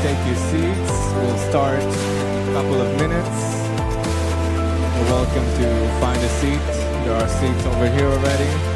take your seats. We'll start in a couple of minutes. You're welcome to find a seat. There are seats over here already.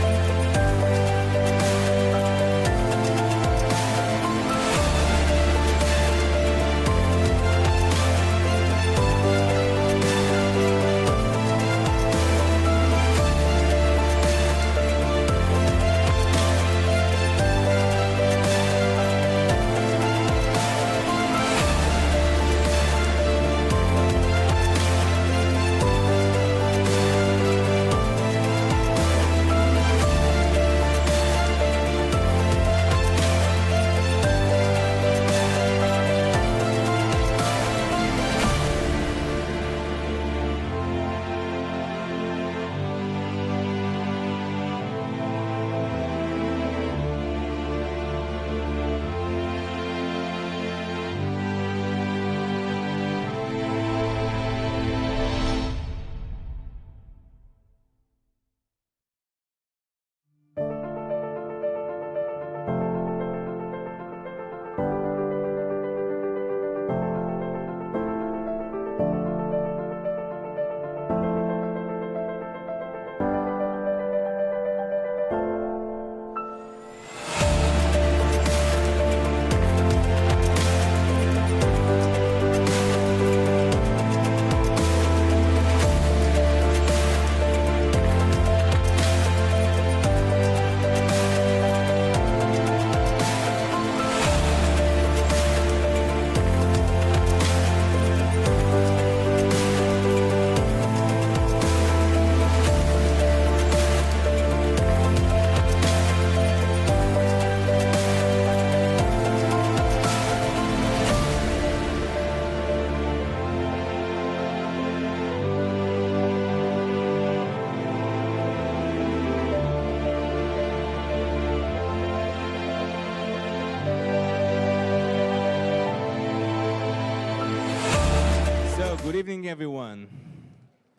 Good evening, everyone.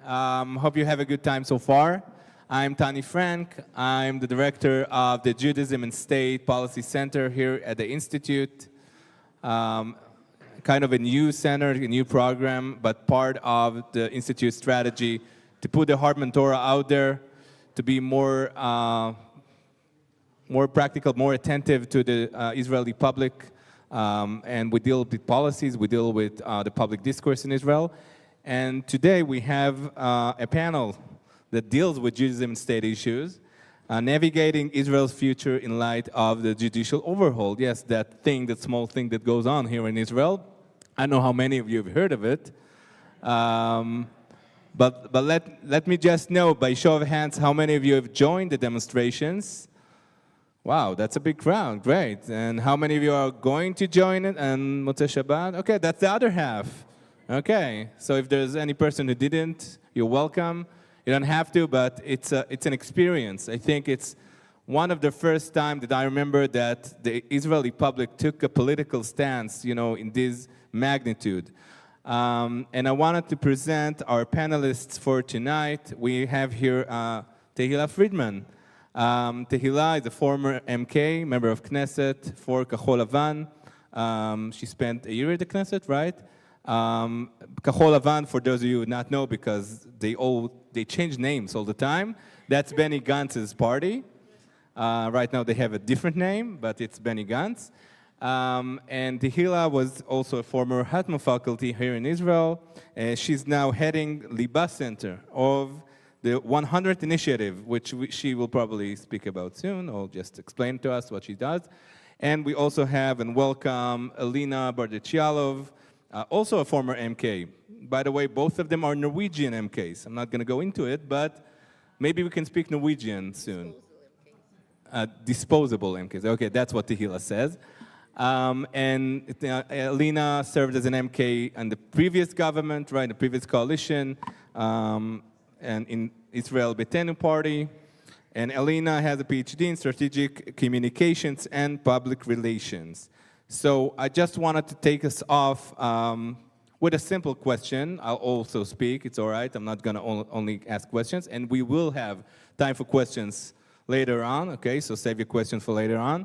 Hope you have a good time so far. I'm Tani Frank. I'm the director of the Judaism and State Policy Center here at the Institute. Kind of a new center, a new program, but part of the Institute's strategy to put the Hartman Torah out there, to be more practical, more attentive to the Israeli public. And we deal with policies, we deal with the public discourse in Israel. And today we have a panel that deals with Judaism and state issues, navigating Israel's future in light of the judicial overhaul. Yes, that thing, that small thing that goes on here in Israel. I don't know how many of you have heard of it. But let me just know, by show of hands, how many of you have joined the demonstrations? Wow, that's a big crowd, great. And how many of you are going to join it on Motzei Shabbat? Okay, that's the other half. Okay, so if there's any person who didn't, you're welcome. You don't have to, but it's an experience. I think it's one of the first time that I remember that the Israeli public took a political stance, you know, in this magnitude. And I wanted to present our panelists for tonight. We have here Tehila Friedman. Tehila is a former MK, member of Knesset for Kahol Lavan. She spent a year at the Knesset, right? Kahol Lavan, for those of you who do not know, because they change names all the time, that's Benny Gantz's party. Right now they have a different name, but it's Benny Gantz. And Tehila was also a former Hartman faculty here in Israel. She's now heading Liba Center of the 100 Initiative, which she will probably speak about soon, or just explain to us what she does. And we also have and welcome Alina Bardichialov, also a former MK. By the way, both of them are Norwegian MKs. I'm not going to go into it, but maybe we can speak Norwegian soon. Disposable MKs. Okay, that's what Tehila says. And Alina served as an MK in the previous government, right, the previous coalition, and in Israel Beitenu party. And Alina has a PhD in strategic communications and public relations. So I just wanted to take us off with a simple question. I'll also speak, it's all right. I'm not going to only ask questions. And we will have time for questions later on, okay? So save your questions for later on.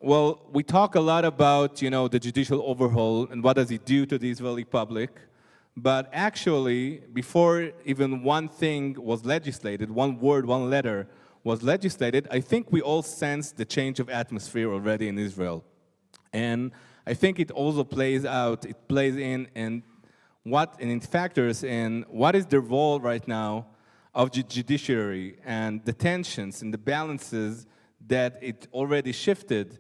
Well, we talk a lot about, the judicial overhaul and what does it do to the Israeli public. But actually, before even one thing was legislated, one word, one letter was legislated, I think we all sense the change of atmosphere already in Israel. And I think it also plays out, it plays in and it factors in what is the role right now of the judiciary and the tensions and the balances that it already shifted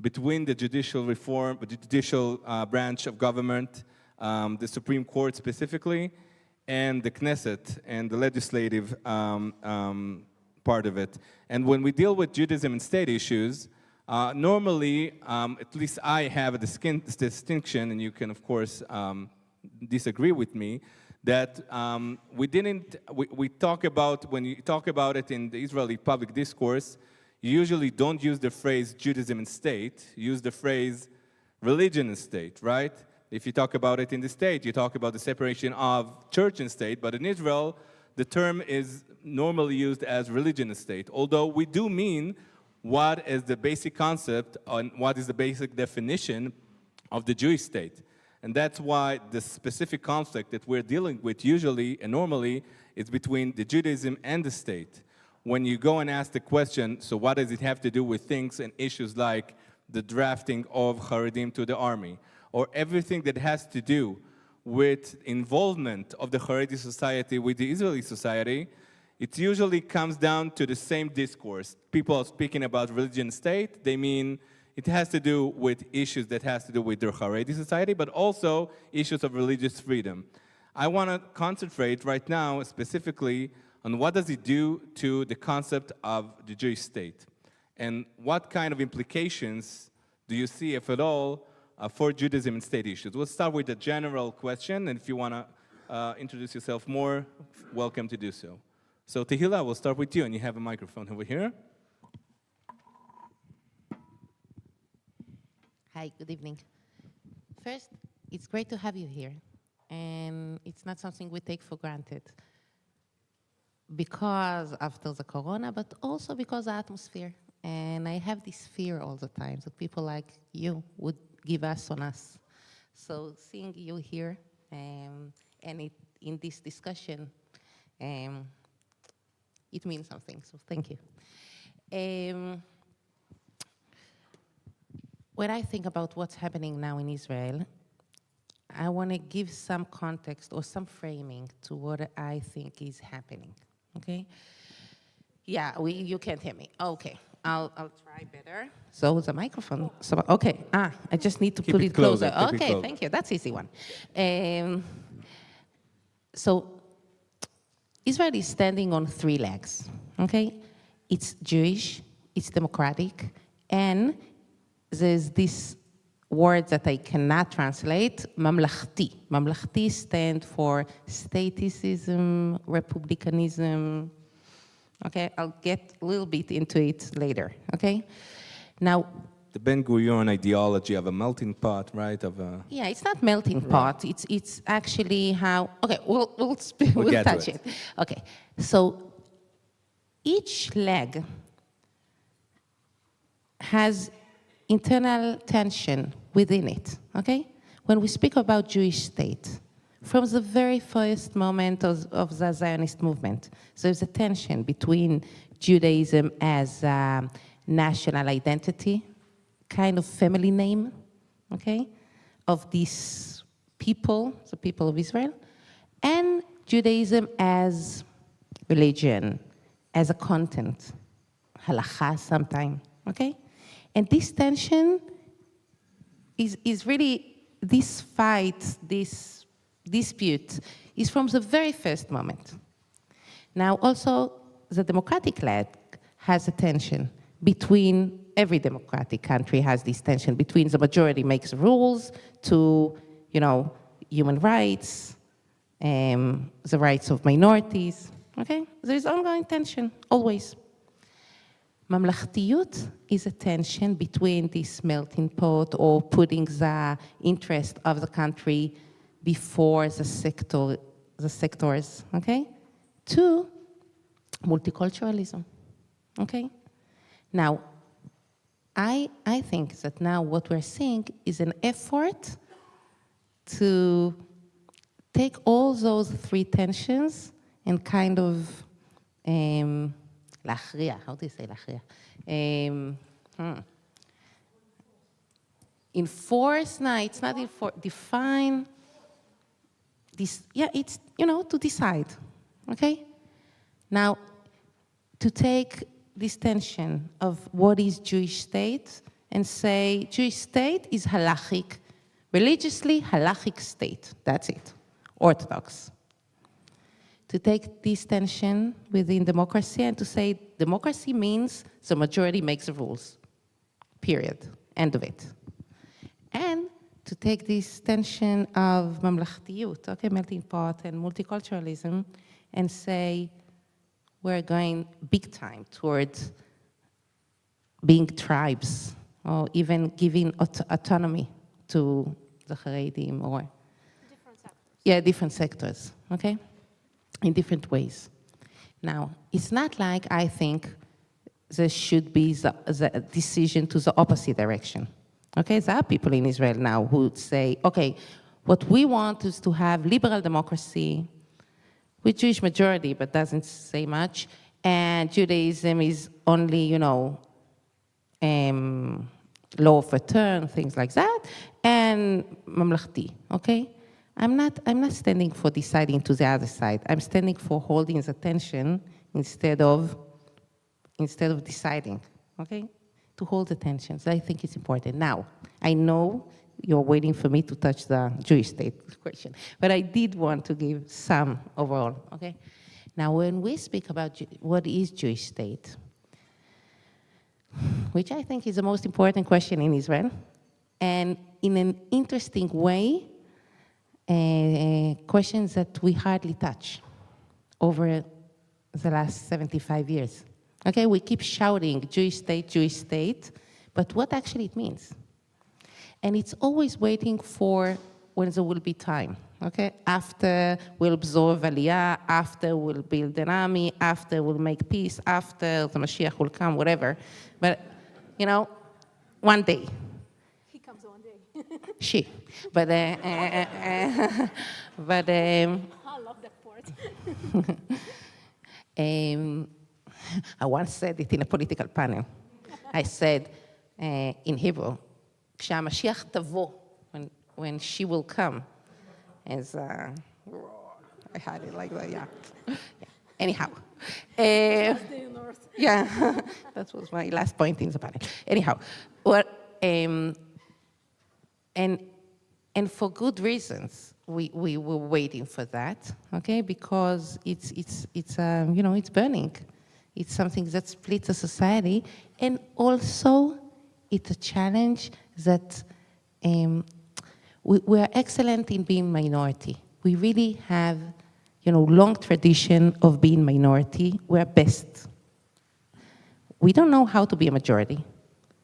between the judicial reform, the judicial branch of government, the Supreme Court specifically, and the Knesset and the legislative part of it. And when we deal with Judaism and state issues, normally, at least I have a distinction, and you can, of course, disagree with me, that we talk about, when you talk about it in the Israeli public discourse, you usually don't use the phrase Judaism and state, you use the phrase religion and state, right? If you talk about it in the state, you talk about the separation of church and state, but in Israel, the term is normally used as religion and state, although we do mean what is the basic concept and what is the basic definition of the Jewish state. And that's why the specific conflict that we're dealing with usually and normally is between the Judaism and the state. When you go and ask the question, so what does it have to do with things and issues like the drafting of Haredim to the army, or everything that has to do with involvement of the Haredi society with the Israeli society, it usually comes down to the same discourse. People are speaking about religion state, they mean it has to do with issues that has to do with their Haredi society, but also issues of religious freedom. I want to concentrate right now specifically on what does it do to the concept of the Jewish state, and what kind of implications do you see, if at all, for Judaism and state issues. We'll start with a general question, and if you want to introduce yourself more, welcome to do so. So Tehila, we'll start with you, and you have a microphone over here. Hi, good evening. First, it's great to have you here, and it's not something we take for granted because after the corona, but also because of the atmosphere. And I have this fear all the time that people like you would give us on us. So seeing you here and in this discussion, it means something, so thank you. When I think about what's happening now in Israel, I want to give some context or some framing to what I think is happening, okay? Yeah, you can't hear me. Okay, I'll try better. So the microphone, okay, I just need to put it closer. Okay, thank you, that's easy one. So Israel is standing on three legs, okay? It's Jewish, it's democratic, and there's this word that I cannot translate, mamlachti. Mamlachti stands for staticism, republicanism. Okay, I'll get a little bit into it later, okay? Now, the Ben-Gurion ideology of a melting pot, right? Yeah, it's not melting pot. It's actually how. Okay, we'll touch it. Okay, so each leg has internal tension within it. Okay, when we speak about Jewish state, from the very first moment of the Zionist movement, there's a tension between Judaism as a national identity, kind of family name, okay, of these people, the people of Israel, and Judaism as religion, as a content, halakha sometime, okay? And this tension is really, this fight, this dispute is from the very first moment. Now also, the democratic leg has a tension between, every democratic country has this tension between the majority makes rules to, human rights, the rights of minorities, okay? There is ongoing tension, always. Mamlachtiyut is a tension between this melting pot or putting the interest of the country before the sectors, okay? To multiculturalism, okay? Now, I think that now what we're seeing is an effort to take all those three tensions and kind of להכריע, how do you say להכריע? Enforce, no, it's not enforce, define, it's, to decide, okay? Now, to take this tension of what is Jewish state and say Jewish state is halachic, religiously halachic state, that's it, Orthodox. To take this tension within democracy and to say democracy means the majority makes the rules, period, end of it. And to take this tension of mamlachtiyut, okay, melting pot and multiculturalism, and say we're going big time towards being tribes, or even giving autonomy to the Haredim, or Different sectors. Yeah, different sectors, okay? In different ways. Now, it's not like I think there should be the decision to the opposite direction. Okay, there are people in Israel now who would say, okay, what we want is to have liberal democracy with Jewish majority, but doesn't say much, and Judaism is only, law of return, things like that, and mamlachti, okay? I'm not standing for deciding to the other side. I'm standing for holding the tension instead of deciding, okay? To hold the tension. So I think it's important. Now, I know you're waiting for me to touch the Jewish state question, but I did want to give some overall, okay? Now, when we speak about what is Jewish state, which I think is the most important question in Israel, and in an interesting way, questions that we hardly touch over the last 75 years. Okay, we keep shouting Jewish state, but what actually it means? And it's always waiting for when there will be time, okay? After we'll absorb Aliyah, after we'll build an army, after we'll make peace, after the Mashiach will come, whatever. But, one day. He comes one day. She. But, I love that part. I once said it in a political panel. I said in Hebrew, כשהמשיח תבוא, when she will come, as I had it like that, yeah. Anyhow. Yeah, that was my last point in the panel. Anyhow, and for good reasons, we were waiting for that, okay? Because it's burning. It's something that splits a society, and also it's a challenge that we are excellent in being minority. We really have, long tradition of being minority. We're best. We don't know how to be a majority.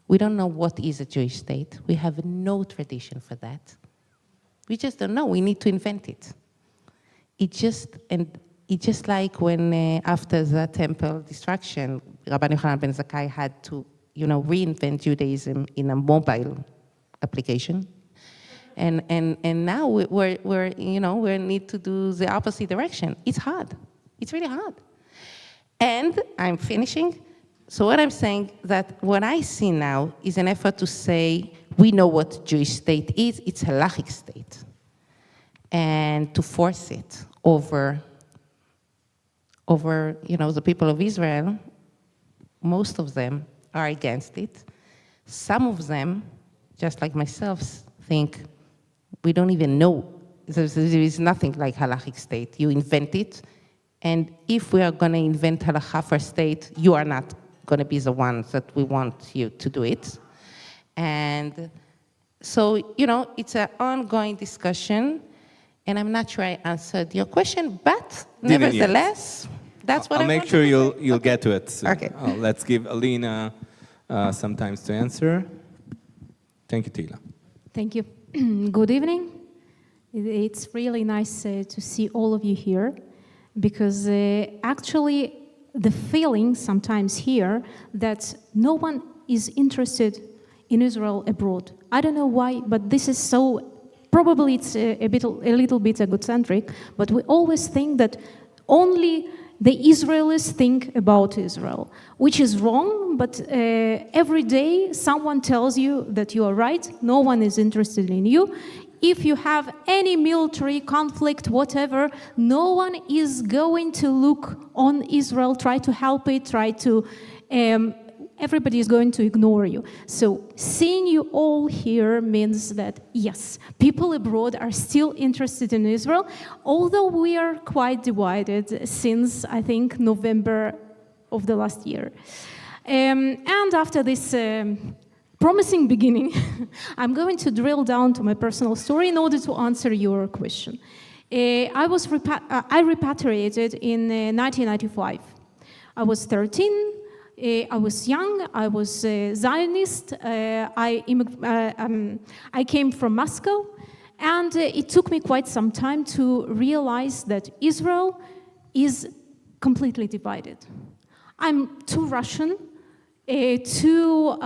We don't know what is a Jewish state. We have no tradition for that. We just don't know. We need to invent it. It's just like when after the temple destruction, Rabban Yochanan ben Zakkai had to, reinvent Judaism in a mobile application. And now we need to do the opposite direction. It's hard. It's really hard. And I'm finishing. So what I'm saying, that what I see now is an effort to say, we know what Jewish state is. It's a halachic state. And to force it over the people of Israel. Most of them are against it. Some of them, just like myself, think we don't even know. There is nothing like halachic state. You invent it, and if we are going to invent halakha for state, you are not going to be the ones that we want you to do it. And so, it's an ongoing discussion, and I'm not sure I answered your question, but nevertheless, that's what I'll make sure you'll get to it soon. Okay. Let's give Alina some time to answer. Thank you, Tila. Thank you. Good evening. It's really nice to see all of you here, because actually the feeling sometimes here that no one is interested in Israel abroad. I don't know why, but this is so, probably it's a little bit egocentric, but we always think that only the Israelis think about Israel, which is wrong, but every day someone tells you that you are right, no one is interested in you. If you have any military conflict, whatever, no one is going to look on Israel, try to help it, everybody is going to ignore you. So seeing you all here means that, yes, people abroad are still interested in Israel, although we are quite divided since, I think, November of the last year. And after this promising beginning, I'm going to drill down to my personal story in order to answer your question. I repatriated in 1995. I was 13. I was young, I was Zionist, I came from Moscow, and it took me quite some time to realize that Israel is completely divided. I'm too Russian, too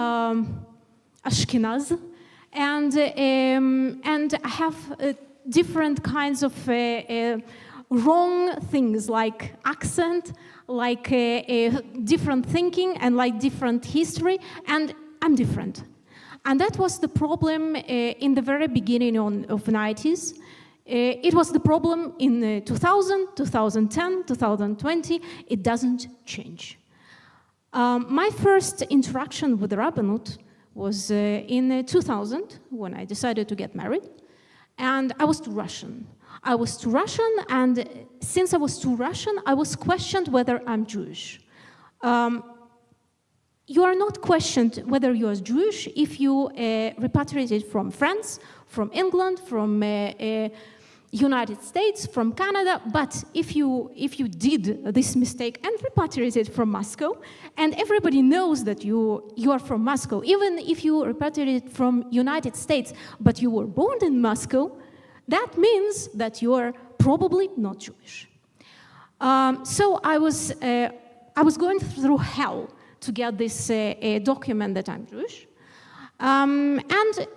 Ashkenaz, and I have different kinds of wrong things like accent, like different thinking and like different history, and I'm different. And that was the problem in the very beginning of the 90s. It was the problem in 2000, 2010, 2020. It doesn't change. My first interaction with the rabbinate was in 2000 when I decided to get married, and I was too Russian. And since I was too Russian, I was questioned whether I'm Jewish. You are not questioned whether you are Jewish if you repatriated from France, from England, from United States, from Canada, but if you did this mistake and repatriated from Moscow, and everybody knows that you are from Moscow, even if you repatriated from United States, but you were born in Moscow, that means that you are probably not Jewish. So I was going through hell to get this document that I'm Jewish. And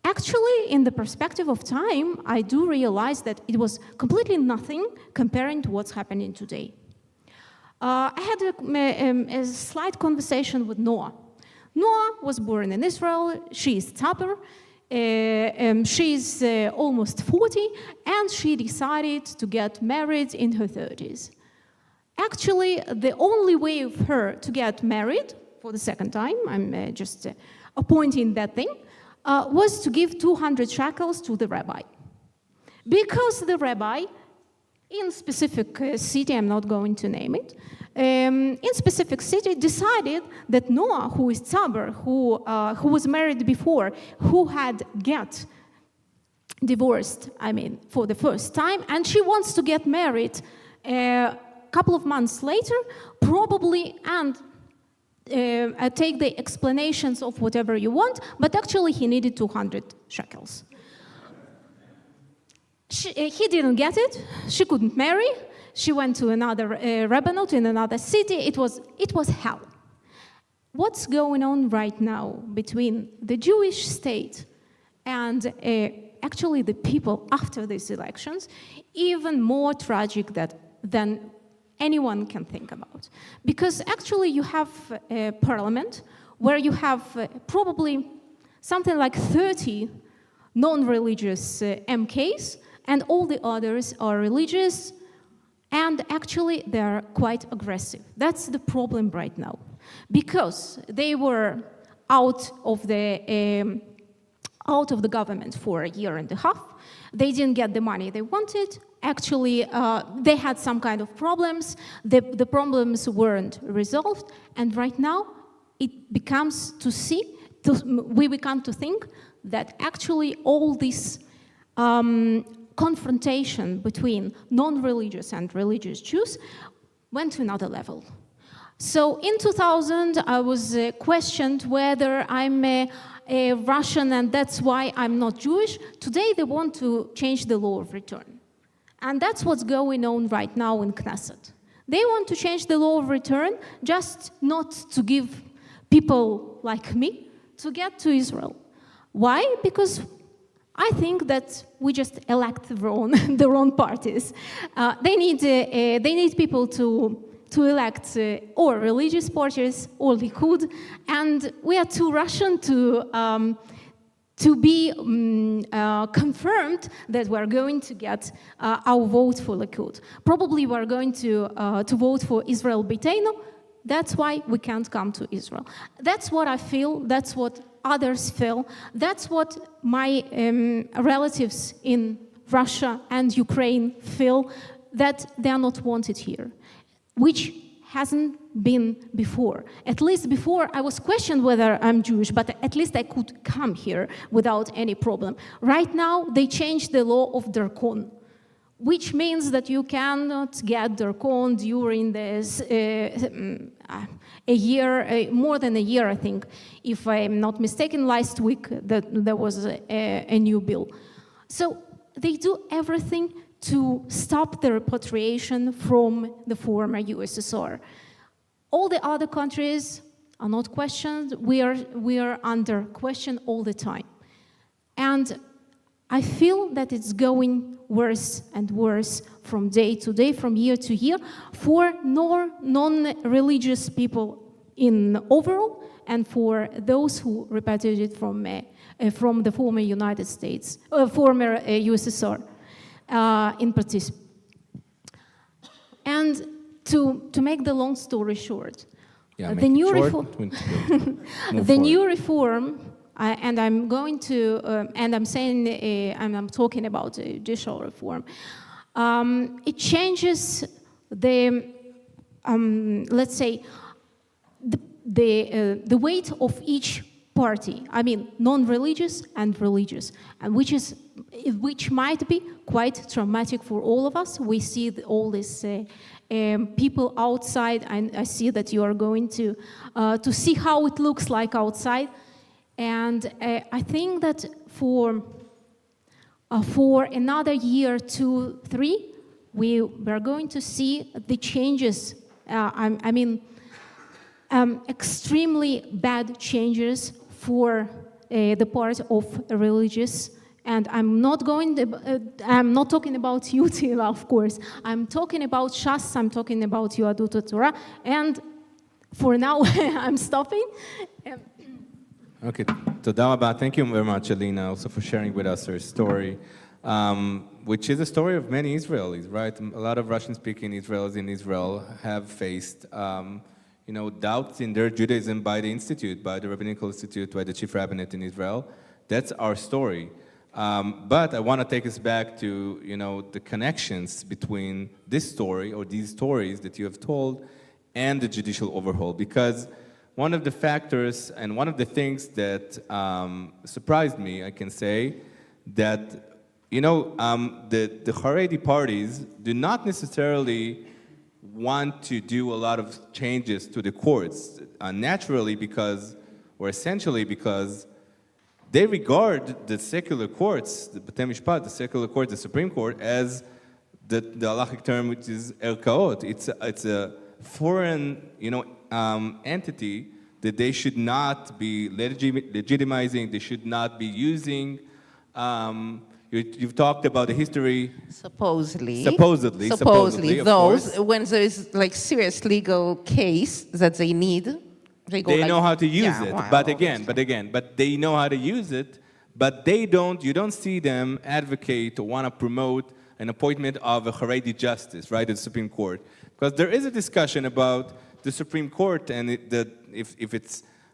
actually, in the perspective of time, I do realize that it was completely nothing comparing to what's happening today. I had a slight conversation with Noah. Noah was born in Israel. She is Taber. She's almost 40, and she decided to get married in her 30s. Actually, the only way of her to get married, for the second time, I'm just appointing that thing, was to give 200 shekels to the rabbi. Because the rabbi, in specific city, I'm not going to name it, in specific city decided that Noah, who is Taber, who was married before, who had get divorced, for the first time, and she wants to get married a couple of months later, probably, and take the explanations of whatever you want, but actually he needed 200 shekels. He didn't get it, she couldn't marry, she went to another rabbinate in another city. It was hell. What's going on right now between the Jewish state and actually the people after these elections, even more tragic than anyone can think about. Because actually you have a parliament where you have probably something like 30 non-religious MKs, and all the others are religious, and actually they are quite aggressive. That's the problem right now. Because they were out of the government for a year and a half, they didn't get the money they wanted. Actually, they had some kind of problems. The problems weren't resolved, and right now it becomes we become to think that actually all this confrontation between non-religious and religious Jews went to another level. So in 2000, I was questioned whether I'm a Russian and that's why I'm not Jewish. Today they want to change the law of return. And that's what's going on right now in Knesset. They want to change the law of return just not to give people like me to get to Israel. Why? Because I think that we just elect the wrong parties. They need people to elect or religious parties or Likud, and we are too Russian to be confirmed that we are going to get our vote for Likud. Probably we are going to vote for Israel Beiteinu. That's why we can't come to Israel. That's what I feel. That's what others feel. That's what my relatives in Russia and Ukraine feel, that they are not wanted here, which hasn't been before. At least before, I was questioned whether I'm Jewish, but at least I could come here without any problem. Right now, they changed the law of Darkon, which means that you cannot get Darkon during this a year, more than a year, I think. If I'm not mistaken, last week there was a new bill. So they do everything to stop the repatriation from the former USSR. All the other countries are not questioned. We are under question all the time. And I feel that it's going worse and worse from day to day, from year to year, for non-religious people in overall, and for those who repatriated from the former United States, former USSR in particular. And to make the long story short, the new reform. And I'm going to, and I'm saying, and I'm talking about judicial reform. It changes the, let's say, the weight of each party. I mean, non-religious and religious, and which might be quite traumatic for all of us. We see all these people outside, and I see that you are going to see how it looks like outside. And I think that for another year, 2, 3, we are going to see the changes. I mean, extremely bad changes for the part of religious. And I'm not talking about you, Tila, of course. I'm talking about Shas. I'm talking about Yahadut Torah. And for now, I'm stopping. Okay, toda rabba. Thank you very much, Alina, also for sharing with us her story, which is a story of many Israelis, right? A lot of Russian-speaking Israelis in Israel have faced, doubts in their Judaism by the Institute, by the Rabbinical Institute, by the Chief Rabbinate in Israel. That's our story. But I want to take us back to, the connections between this story or these stories that you have told and the judicial overhaul, because one of the factors and one of the things that surprised me, I can say, that, the Haredi parties do not necessarily want to do a lot of changes to the courts, naturally because, or essentially because, they regard the secular courts, the B'tei Mishpat, the secular court, the Supreme Court, as the halachic term, which is erkaot. It's a foreign, entity that they should not be legitimizing, they should not be using. You've talked about the history. Supposedly, those, when there is like serious legal case that they need, they know how to use it. But they know how to use it, but you don't see them advocate or want to promote an appointment of a Haredi justice, right, at the Supreme Court. Because there is a discussion about the Supreme Court and if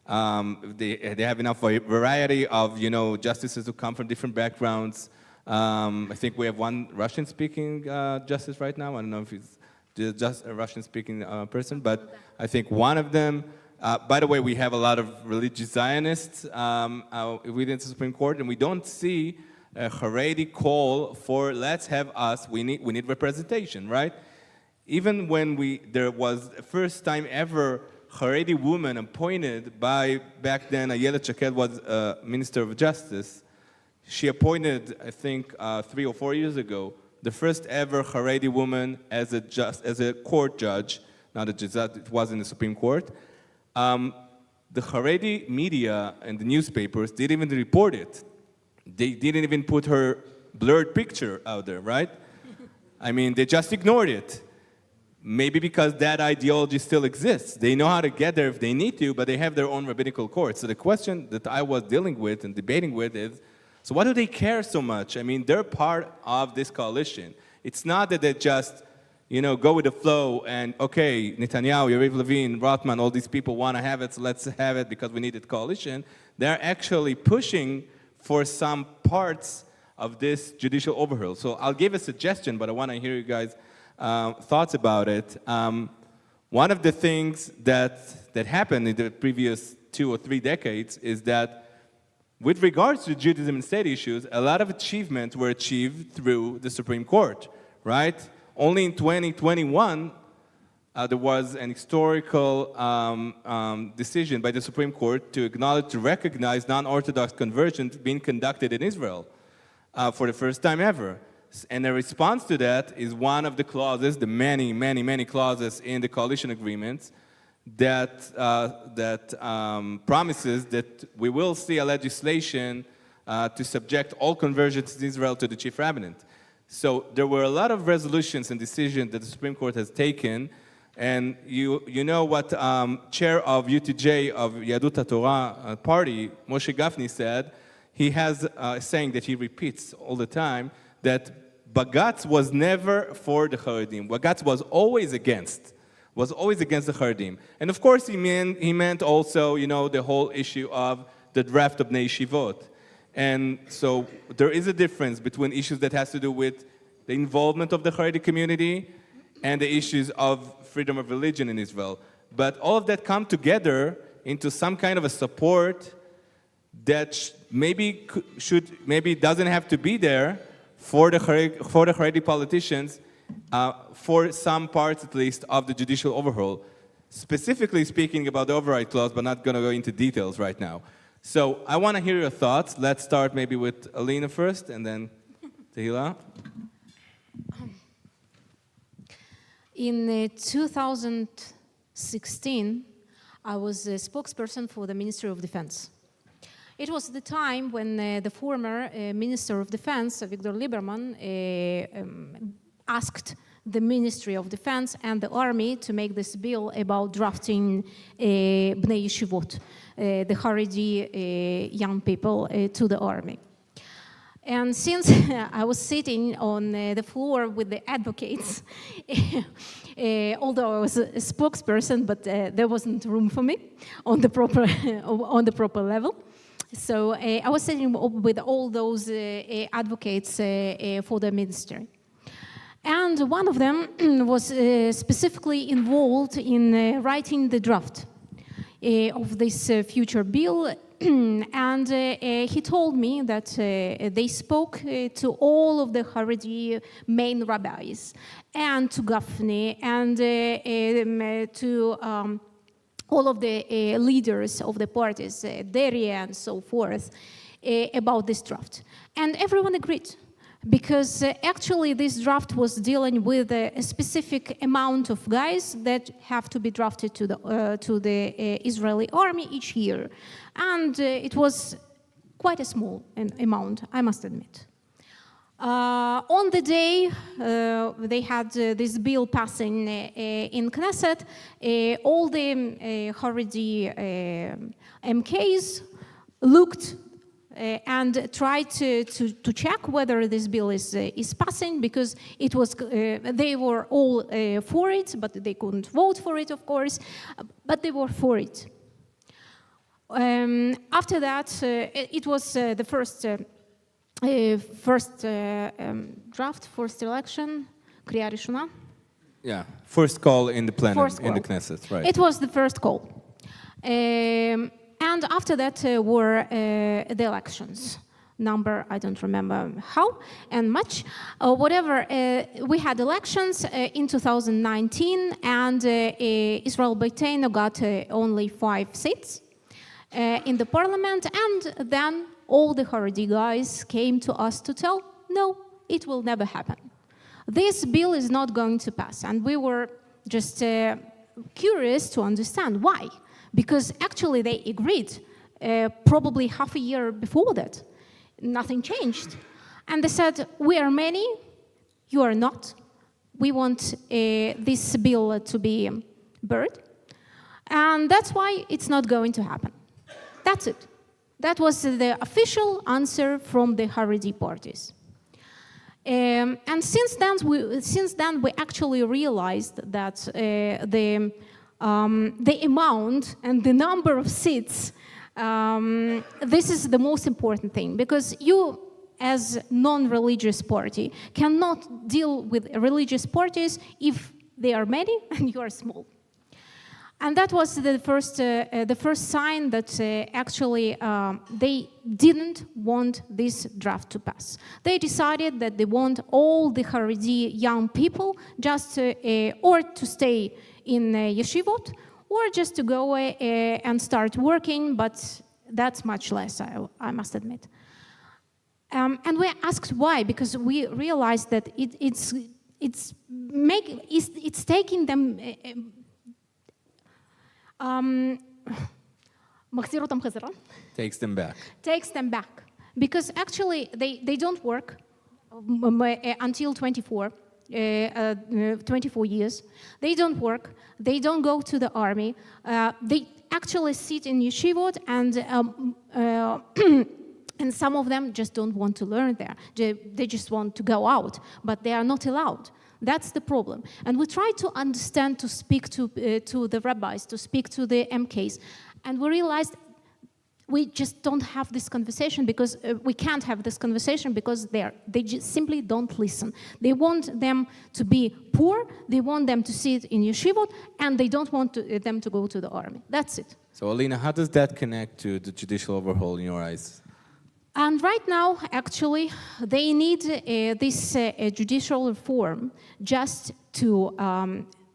they have enough variety of justices who come from different backgrounds. I think we have one Russian-speaking justice right now. I don't know if he's just a Russian-speaking person, but I think one of them. By the way, we have a lot of religious Zionists within the Supreme Court, and we don't see a Haredi call for let's have us. We need representation, right? Even when there was the first time ever Haredi woman appointed by, back then, Ayelet Shaked was Minister of Justice. She appointed, I think, 3 or 4 years ago, the first ever Haredi woman as a court judge, not a judge, it was in the Supreme Court. the Haredi media and the newspapers didn't even report it. They didn't even put her blurred picture out there, right? I mean, they just ignored it. Maybe because that ideology still exists. They know how to get there if they need to, but they have their own rabbinical court. So the question that I was dealing with and debating with is, so why do they care so much? I mean, they're part of this coalition. It's not that they just, go with the flow and, okay, Netanyahu, Yariv Levin, Rotman, all these people want to have it, so let's have it because we need a coalition. They're actually pushing for some parts of this judicial overhaul. So I'll give a suggestion, but I want to hear you guys' thoughts about it. One of the things that happened in the previous 2 or 3 decades is that with regards to Judaism and state issues, a lot of achievements were achieved through the Supreme Court, right? Only in 2021, there was an historical decision by the Supreme Court to acknowledge, to recognize non-Orthodox conversions being conducted in Israel for the first time ever. And the response to that is one of the clauses, the many, many, many clauses in the coalition agreements that promises that we will see a legislation to subject all conversions in Israel to the chief rabbinate. So there were a lot of resolutions and decisions that the Supreme Court has taken. And you know what chair of UTJ of Yadut HaTorah party, Moshe Gafni, said. He has a saying that he repeats all the time, that Bagatz was never for the Haredim. Bagatz was always against the Haredim. And of course he meant also, the whole issue of the draft of Bnei Yeshivot. And so there is a difference between issues that has to do with the involvement of the Haredi community and the issues of freedom of religion in Israel. But all of that come together into some kind of a support that maybe doesn't have to be there for the Haredi politicians, for some parts at least of the judicial overhaul. Specifically speaking about the override clause, but not going to go into details right now. So I want to hear your thoughts. Let's start maybe with Alina first, and then Tehila. In 2016, I was a spokesperson for the Ministry of Defense. It was the time when the former Minister of Defense, Victor Lieberman, asked the Ministry of Defense and the Army to make this bill about drafting Bnei Yeshivot, the Haredi young people, to the Army. And since I was sitting on the floor with the advocates, although I was a spokesperson, but there wasn't room for me on the proper level. So I was sitting with all those advocates for the ministry. And one of them was specifically involved in writing the draft of this future bill. And he told me that they spoke to all of the Haredi main rabbis and to Gafni and to all of the leaders of the parties, Deri and so forth, about this draft. And everyone agreed, because actually this draft was dealing with a specific amount of guys that have to be drafted to the Israeli army each year. And it was quite a small amount, I must admit. On the day they had this bill passing in Knesset, all the Haredi MKs looked and tried to check whether this bill is passing, because it was they were all for it, but they couldn't vote for it, of course, but they were for it. After that, it was the first draft, first election, Kriya Rishona. Yeah, first call in the plenum, in the Knesset, right. It was the first call. And after that were the elections. Number, I don't remember how and much. Whatever, we had elections in 2019, and Israel Beiteinu got only 5 seats in the parliament, and then all the Haredi guys came to us to tell, no, it will never happen. This bill is not going to pass. And we were just curious to understand why. Because actually they agreed probably half a year before that. Nothing changed. And they said, we are many, you are not. We want this bill to be burned. And that's why it's not going to happen. That's it. That was the official answer from the Haredi parties. And since then, we actually realized that the amount and the number of seats, this is the most important thing, because you, as non-religious party, cannot deal with religious parties if they are many and you are small. And that was the first sign that actually they didn't want this draft to pass. They decided that they want all the Haredi young people just or to stay in yeshivot, or just to go and start working, but that's much less, I must admit. And we asked why, because we realized that it's taking them. Takes them back. Takes them back. Because actually they don't work until 24 years. They don't work. They don't go to the army. They actually sit in yeshivot, and some of them just don't want to learn there. They just want to go out, but they are not allowed. That's the problem. And we try to understand, to speak to the rabbis, to speak to the MKs. And we realized we just don't have this conversation because we can't have this conversation because they just simply don't listen. They want them to be poor, they want them to sit in yeshivot, and they don't want them to go to the army. That's it. So, Alina, how does that connect to the judicial overhaul in your eyes? And right now, actually, they need this judicial reform just to,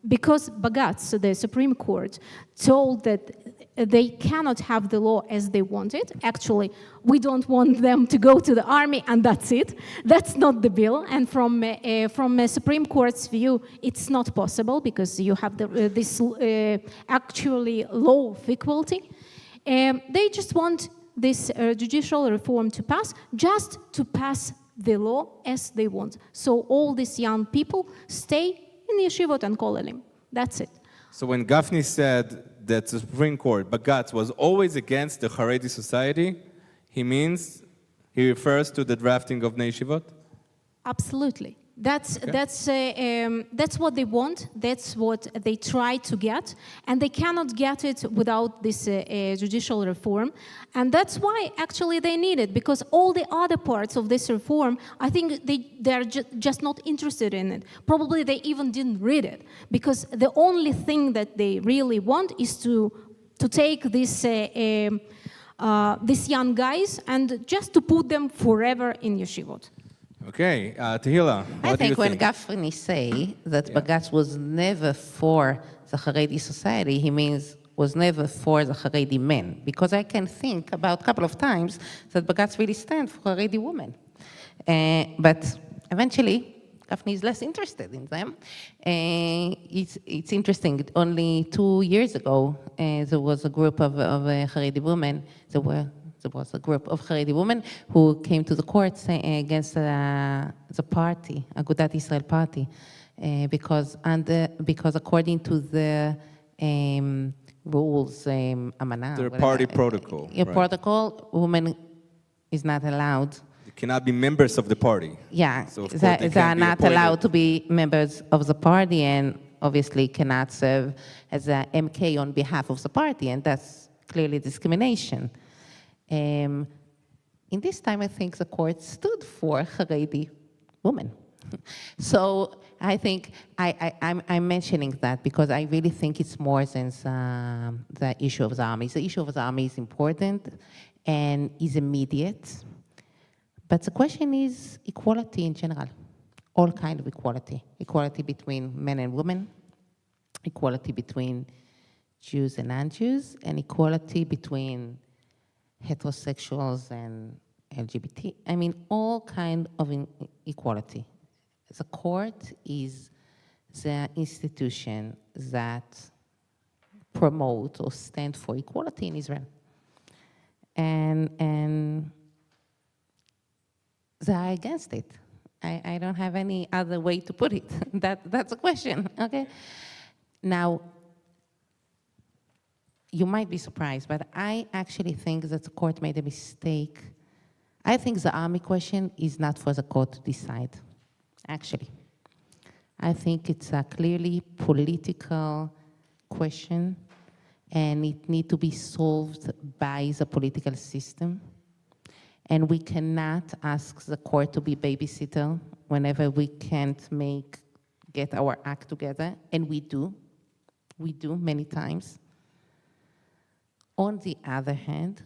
because Bagatz, the Supreme Court, told that they cannot have the law as they want it. Actually, we don't want them to go to the army, and that's it. That's not the bill. And from a Supreme Court's view, it's not possible because you have this actually law of equality. They just want this judicial reform to pass, just to pass the law as they want. So all these young people stay in yeshivot and kolelim. That's it. So when Gafni said that the Supreme Court, Bagatz, was always against the Haredi society, he refers to the drafting of Bnei Yeshivot? Absolutely. That's what they want. That's what they try to get, and they cannot get it without this judicial reform. And that's why actually they need it, because all the other parts of this reform, I think they're just not interested in it. Probably they even didn't read it, because the only thing that they really want is to take these young guys and just to put them forever in yeshivot. Okay, Tehila, I think when Gafni say that Bagatz was never for the Haredi society, he means was never for the Haredi men. Because I can think about a couple of times that Bagatz really stands for Haredi women. But eventually, Gafni is less interested in them. It's interesting, only 2 years ago, there was a group of Haredi women, there was a group of Haredi women who came to the courts against the party, Agudat Israel party, because according to the rules, Amanah, their party protocol. Right. Protocol, women is not allowed. They cannot be members of the party. Yeah, so they are not allowed to be members of the party, and obviously cannot serve as a MK on behalf of the party, and that's clearly discrimination. In this time, I think the court stood for Haredi women. So I think I'm mentioning that because I really think it's more than the issue of the army. The issue of the army is important and is immediate. But the question is equality in general, all kind of equality. Equality between men and women, equality between Jews and non-Jews, and equality between heterosexuals and LGBT. I mean, all kind of equality. The court is the institution that promote or stand for equality in Israel. And they are against it. I don't have any other way to put it. That's a question, okay? Now, you might be surprised, but I actually think that the court made a mistake. I think the army question is not for the court to decide, actually. I think it's a clearly political question, and it needs to be solved by the political system. And we cannot ask the court to be babysitter whenever we can't get our act together, and we do many times. On the other hand,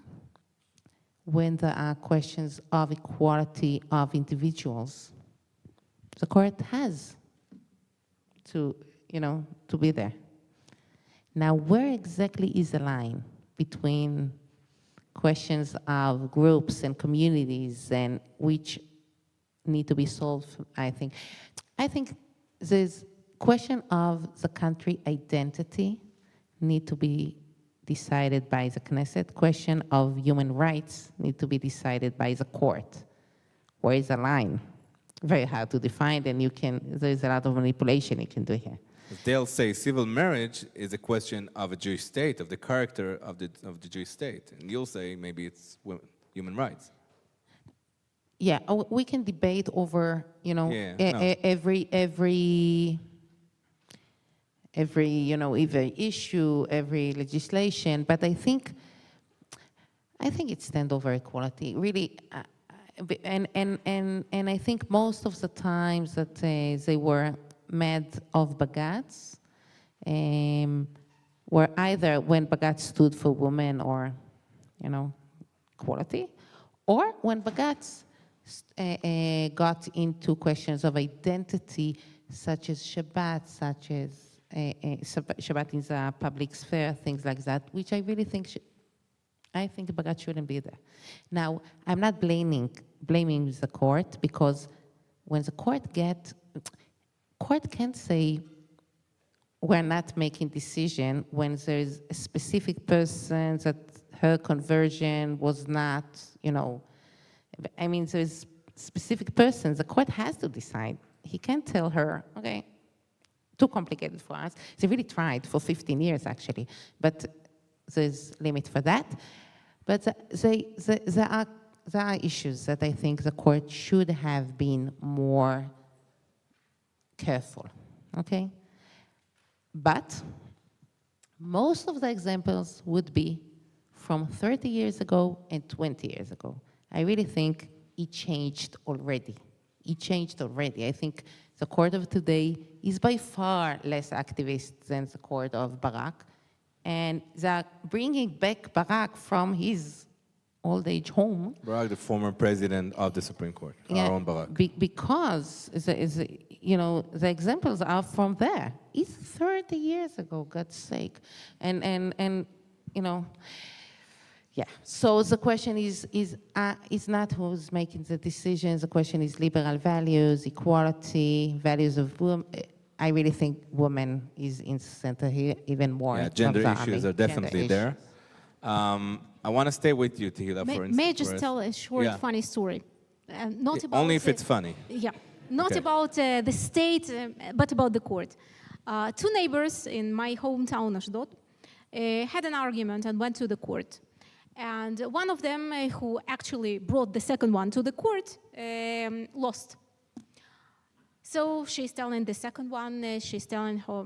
when there are questions of equality of individuals, the court has to be there. Now, where exactly is the line between questions of groups and communities and which need to be solved, I think there's question of the country identity need to be decided by the Knesset. Question of human rights need to be decided by the court. Where is the line? Very hard to define, and there's a lot of manipulation you can do here. They'll say civil marriage is a question of a Jewish state, of the character of the Jewish state. And you'll say maybe it's human rights. Yeah, we can debate over, every issue, every legislation, but I think it stands over equality, really. And I think most of the times that they were mad of Bagatz were either when Bagatz stood for women or, equality, or when Bagatz got into questions of identity, such as Shabbat, such as Shabbat in the public sphere, things like that, which I really think Bagatz shouldn't be there. Now, I'm not blaming the court, because when the court can't say we're not making decision when there's a specific person that her conversion was not, there's specific persons. The court has to decide. He can't tell her, okay, too complicated for us. They really tried for 15 years, actually, but there's limit for that. But there are issues that I think the court should have been more careful, okay? But most of the examples would be from 30 years ago and 20 years ago. I really think it changed already. I think the court of today is by far less activist than the court of Barak. And they're bringing back Barak from his old age home. Barak, the former president of the Supreme Court, our own Barak. Because the examples are from there. It's 30 years ago, God's sake. And yeah. So the question is not who's making the decisions. The question is liberal values, equality, values of women. I really think women is in the center here even more. Yeah, gender issues are definitely there. I want to stay with you, Tehila, for instance. May I just tell a short, funny story? Not about only if it's funny. Yeah, not about the state, but about the court. Two neighbors in my hometown, Ashdod, had an argument and went to the court. And one of them, who actually brought the second one to the court, lost. So she's telling the second one, she's telling her,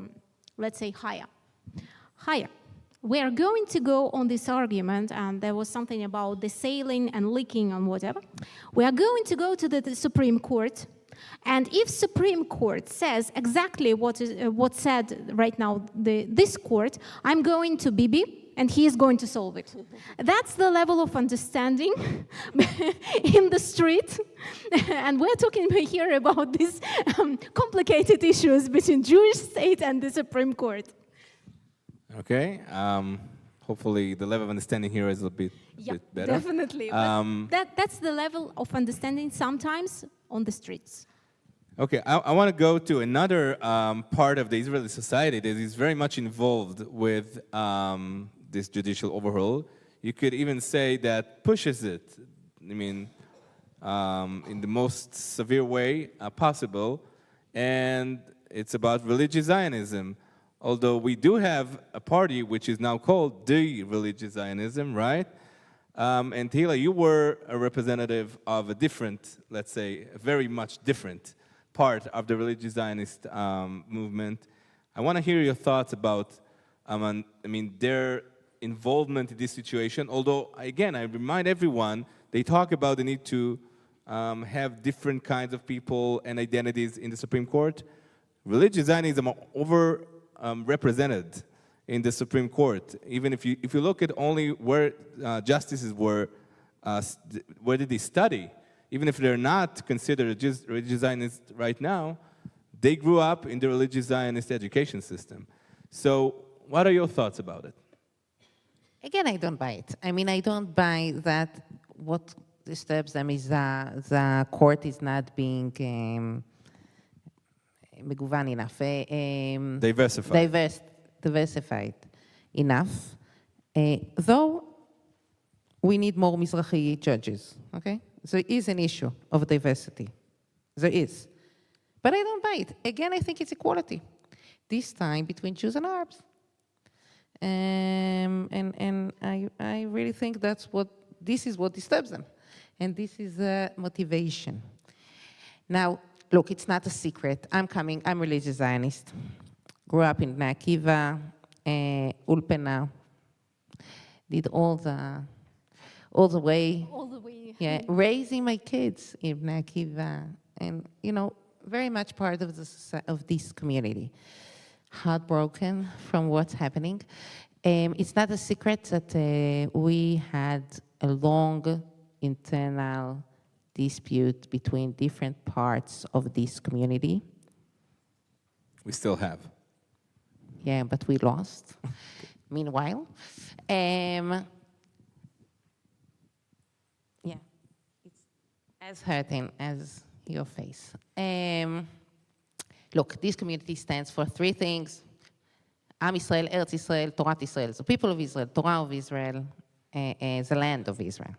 let's say, Haya, we are going to go on this argument, and there was something about the sailing and leaking and whatever. We are going to go to the Supreme Court, and if Supreme Court says exactly what said right now this court, I'm going to Bibi, and he is going to solve it. That's the level of understanding in the street. And we're talking here about these complicated issues between Jewish state and the Supreme Court. Okay. Hopefully the level of understanding here is a bit better. Definitely. That's the level of understanding sometimes on the streets. Okay, I want to go to another part of the Israeli society that is very much involved with this judicial overhaul. You could even say that pushes it. I mean, in the most severe way possible, and it's about religious Zionism. Although we do have a party which is now called the Religious Zionism, right? And Tehila, you were a representative of a different, let's say, a very much different part of the religious Zionist movement. I want to hear your thoughts about, their involvement in this situation. Although, again, I remind everyone, they talk about the need to have different kinds of people and identities in the Supreme Court. Religious Zionism are represented in the Supreme Court. Even if you look at only where justices were, where did they study? Even if they're not considered religious Zionists right now, they grew up in the religious Zionist education system. So what are your thoughts about it? Again, I don't buy it. I mean, I don't buy that what disturbs them is the court is not being מגוון enough, diversified enough, though we need more Mizrahi judges, okay? There is an issue of diversity. There is. But I don't buy it. Again, I think it's equality. This time between Jews and Arabs. And I really think this is what disturbs them. And this is a motivation. Now, look, it's not a secret. I'm religious Zionist. Grew up in Bnei Akiva, Ulpana, did all the way. Yeah, raising my kids in Bnei Akiva, and very much part of this community. Heartbroken from what's happening. It's not a secret that we had a long internal dispute between different parts of this community. We still have. Yeah, but we lost. Meanwhile, yeah, it's as hurting as your face. Look, this community stands for three things: Am Yisrael, Eretz Yisrael, Torat Yisrael, the people of Israel, Torah of Israel, the land of Israel.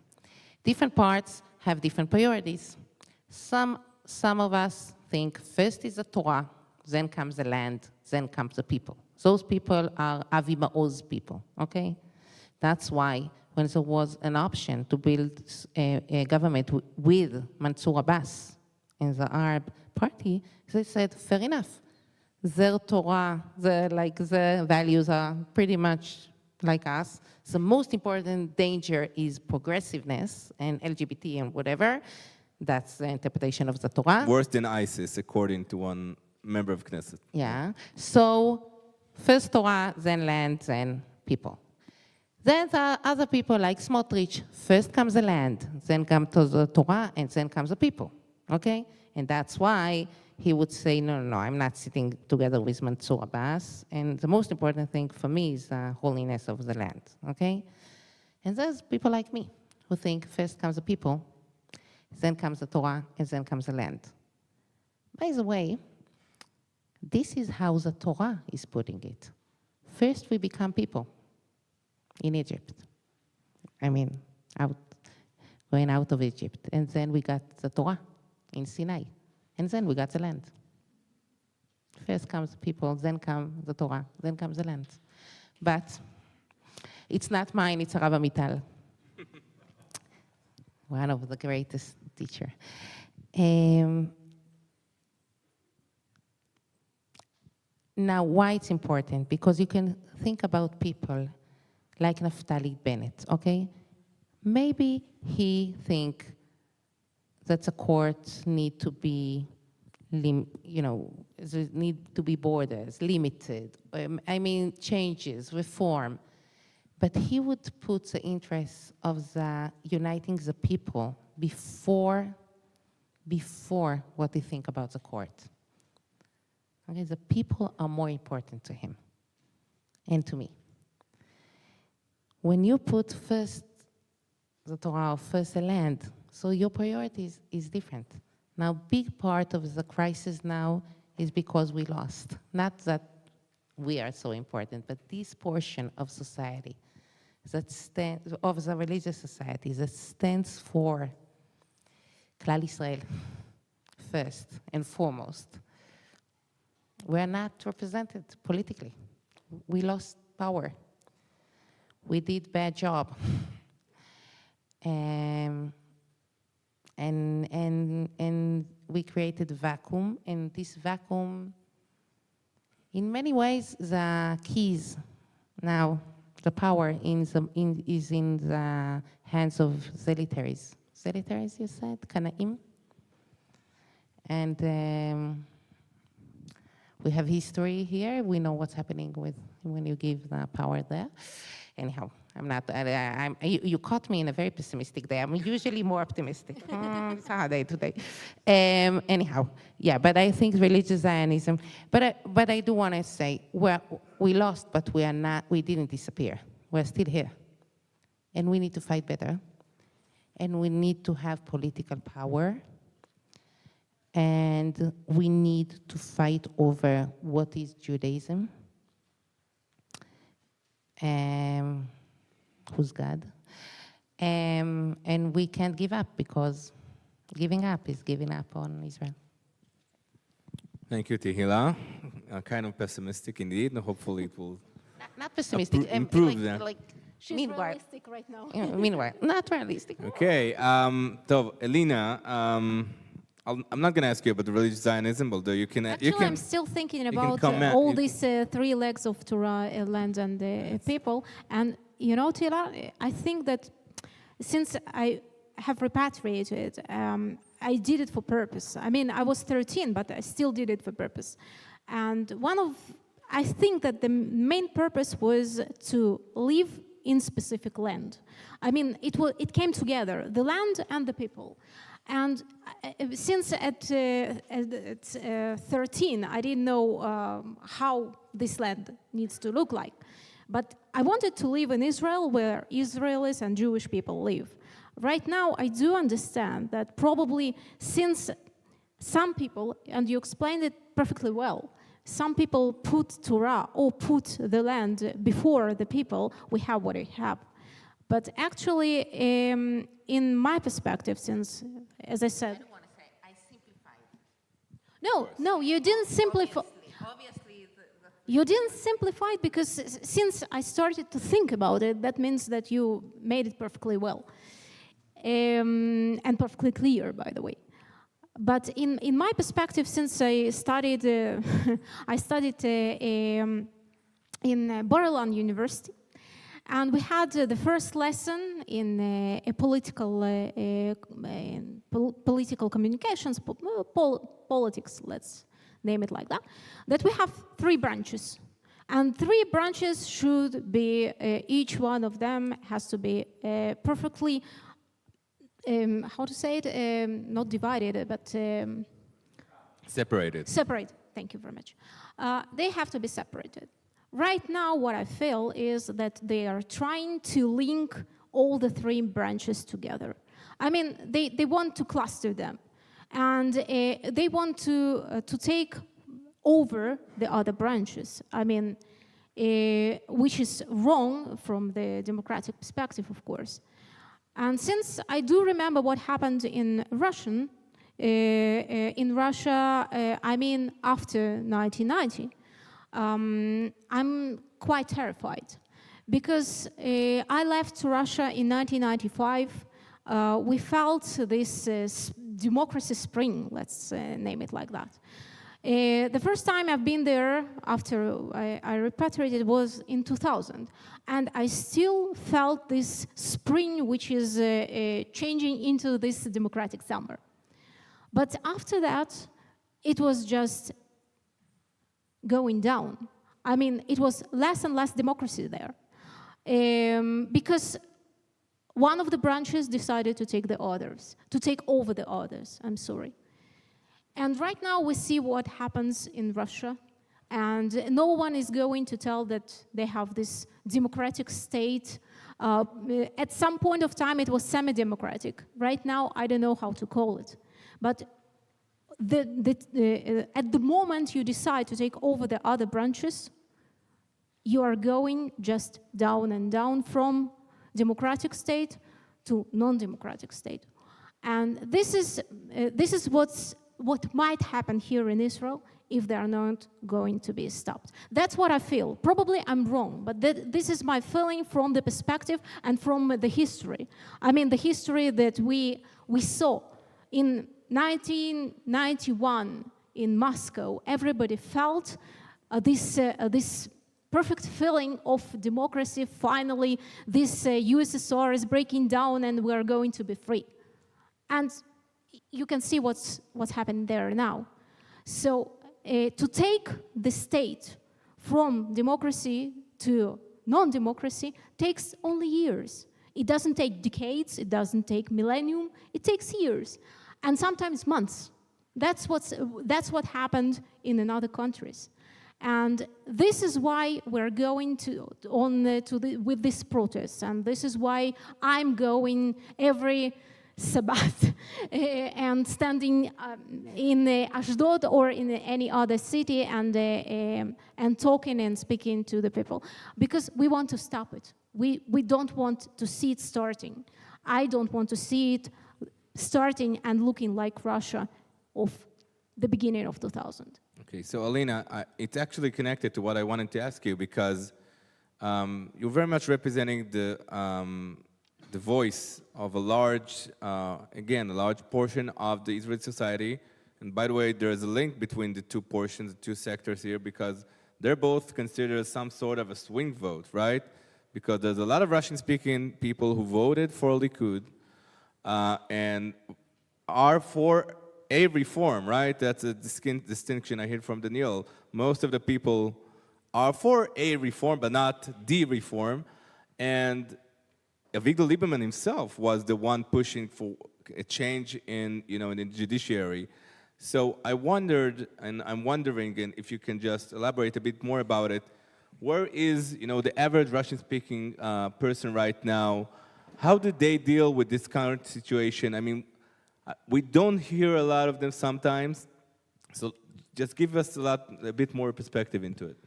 Different parts have different priorities. Some of us think first is the Torah, then comes the land, then comes the people. Those people are Avi Maoz people, okay? That's why when there was an option to build a government with Mansour Abbas and the Arab Party, they said, fair enough. Their Torah, their values are pretty much like us. The most important danger is progressiveness and LGBT and whatever. That's the interpretation of the Torah. Worse than ISIS, according to one member of Knesset. Yeah. So first Torah, then land, then people. Then there are other people like Smotrich. First comes the land, then comes the Torah, and then comes the people. Okay? And that's why he would say, no, I'm not sitting together with Mansour Abbas. And the most important thing for me is the holiness of the land. Okay? And there's people like me who think first comes the people, then comes the Torah, and then comes the land. By the way, this is how the Torah is putting it. First, we become people in Egypt. Going out of Egypt. And then we got the Torah in Sinai. And then we got the land. First comes the people, then comes the Torah, then comes the land. But it's not mine, it's Rav Amital. One of the greatest teacher. Now, why it's important? Because you can think about people like Naftali Bennett, okay? Maybe he think that the courts need to be, there need to be borders, limited, changes, reform. But he would put the interests of the uniting the people before what they think about the court. Okay, the people are more important to him and to me. When you put first the Torah, first the land, so your priority is different. Now, big part of the crisis now is because we lost. Not that we are so important, but this portion of society that stands, of the religious society that stands for Klal Israel first and foremost, we're not represented politically. We lost power. We did bad job. And we created a vacuum, and this vacuum, in many ways, the keys now, the power is in the hands of Zelitaries. Zelitaries, you said? Kanaim? And we have history here. We know what's happening when you give the power there. Anyhow, I'm not. You caught me in a very pessimistic day. I'm usually more optimistic. It's a hard day today. Anyhow, yeah. But I think religious Zionism. But I do want to say, we lost, but we are not. We didn't disappear. We're still here, and we need to fight better. And we need to have political power. And we need to fight over what is Judaism. Who's God? And we can't give up, because giving up is giving up on Israel. Thank you, Tehila. Kind of pessimistic indeed. Hopefully it will Not pessimistic. improve that. She's Meanwhile, realistic right now. meanwhile, not realistic. Okay, so Elina, I'm not going to ask you about the religious Zionism, although you can. Actually, I'm still thinking about comment. all these three legs of Torah, land, and people. And you know, Tila, I think that since I have repatriated, I did it for purpose. I mean, I was 13, but I still did it for purpose. And I think that the main purpose was to live in specific land. I mean, it came together, the land and the people. And since at 13, I didn't know how this land needs to look like. But I wanted to live in Israel, where Israelis and Jewish people live. Right now, I do understand that probably since some people, and you explained it perfectly well, some people put Torah or put the land before the people, we have what we have. But actually, in my perspective, since, as I said... I don't want to say, I simplified. No, you didn't simplify. Obviously, You didn't simplify it, because since I started to think about it, that means that you made it perfectly well. And perfectly clear, by the way. But in my perspective, since I studied, in Borland University, and we had the first lesson in political communications, politics, let's name it like that, that we have 3 branches. And 3 branches should be, each one of them has to be perfectly, how to say it, not divided, but... separated. Separate, thank you very much. They have to be separated. Right now, what I feel is that they are trying to link all the 3 branches together. I mean, they want to cluster them. And they want to take over the other branches. I mean, which is wrong from the democratic perspective, of course. And since I do remember what happened in Russia, I mean, after 1990, I'm quite terrified, because I left Russia in 1995. We felt this democracy spring, let's name it like that. The first time I've been there after I repatriated was in 2000. And I still felt this spring, which is changing into this democratic summer. But after that, it was just going down. I mean, it was less and less democracy there. Because one of the branches decided to take over the others, I'm sorry. And right now we see what happens in Russia, and no one is going to tell that they have this democratic state. At some point of time it was semi-democratic. Right now I don't know how to call it. But at the moment you decide to take over the other branches, you are going just down and down from democratic state to non-democratic state. And this is what might happen here in Israel if they are not going to be stopped. That's what I feel. Probably I'm wrong, but this is my feeling from the perspective and from the history. I mean, the history that we saw in 1991 in Moscow. Everybody felt this perfect feeling of democracy. Finally, this USSR is breaking down and we are going to be free. And you can see what's happened there now. So to take the state from democracy to non-democracy takes only years. It doesn't take decades, it doesn't take millennium, it takes years, and sometimes months. That's what happened in other countries. And this is why we're going with this protest, and this is why I'm going every Sabbath and standing in Ashdod or in any other city and talking and speaking to the people, because we want to stop it. We don't want to see it starting. I don't want to see it starting and looking like Russia of the beginning of 2000. Okay, so Alina, it's actually connected to what I wanted to ask you, because you're very much representing the voice of a large, again, a large portion of the Israeli society. And by the way, there is a link between the two portions, the two sectors here, because they're both considered some sort of a swing vote, right? Because there's a lot of Russian-speaking people who voted for Likud and are for a reform, right? That's a distinction I heard from Daniel. Most of the people are for a reform, but not the reform. And Avigdor Lieberman himself was the one pushing for a change in the judiciary. So I wondered, and I'm wondering, and if you can just elaborate a bit more about it, where is the average Russian-speaking person right now? How do they deal with this current situation? I mean, we don't hear a lot of them sometimes. So just give us a bit more perspective into it.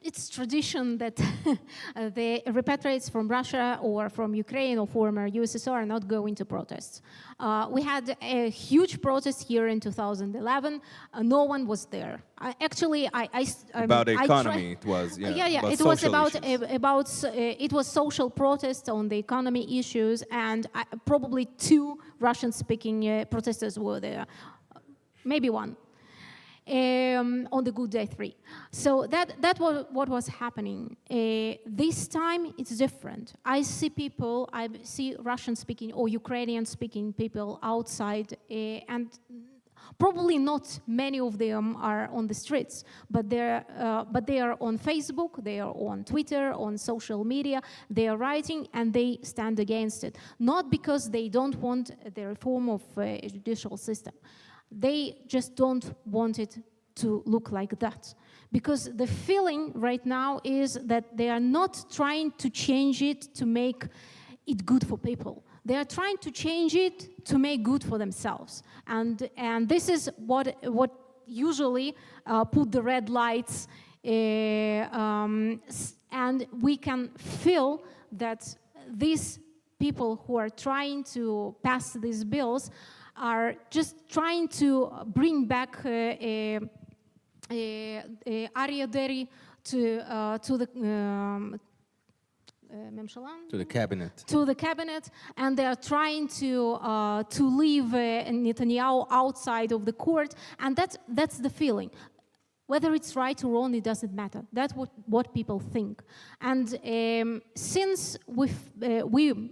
It's tradition that the repatriates from Russia or from Ukraine or former USSR are not going to protest. We had a huge protest here in 2011. No one was there. About the economy, it was. Yeah. It was it was social protest on the economy issues, and probably 2 Russian-speaking protesters were there, maybe 1. On the good day 3. So that was what was happening. This time it's different. I see Russian-speaking or Ukrainian-speaking people outside, and probably not many of them are on the streets, but they are on Facebook, they are on Twitter, on social media, they are writing and they stand against it. Not because they don't want the reform of a judicial system. They just don't want it to look like that. Because the feeling right now is that they are not trying to change it to make it good for people. They are trying to change it to make good for themselves. And this is what usually put the red lights, and we can feel that these people who are trying to pass these bills are just trying to bring back Arya Deri to the cabinet, and they are trying to leave Netanyahu outside of the court, and that's the feeling. Whether it's right or wrong, it doesn't matter. That's what people think. And since we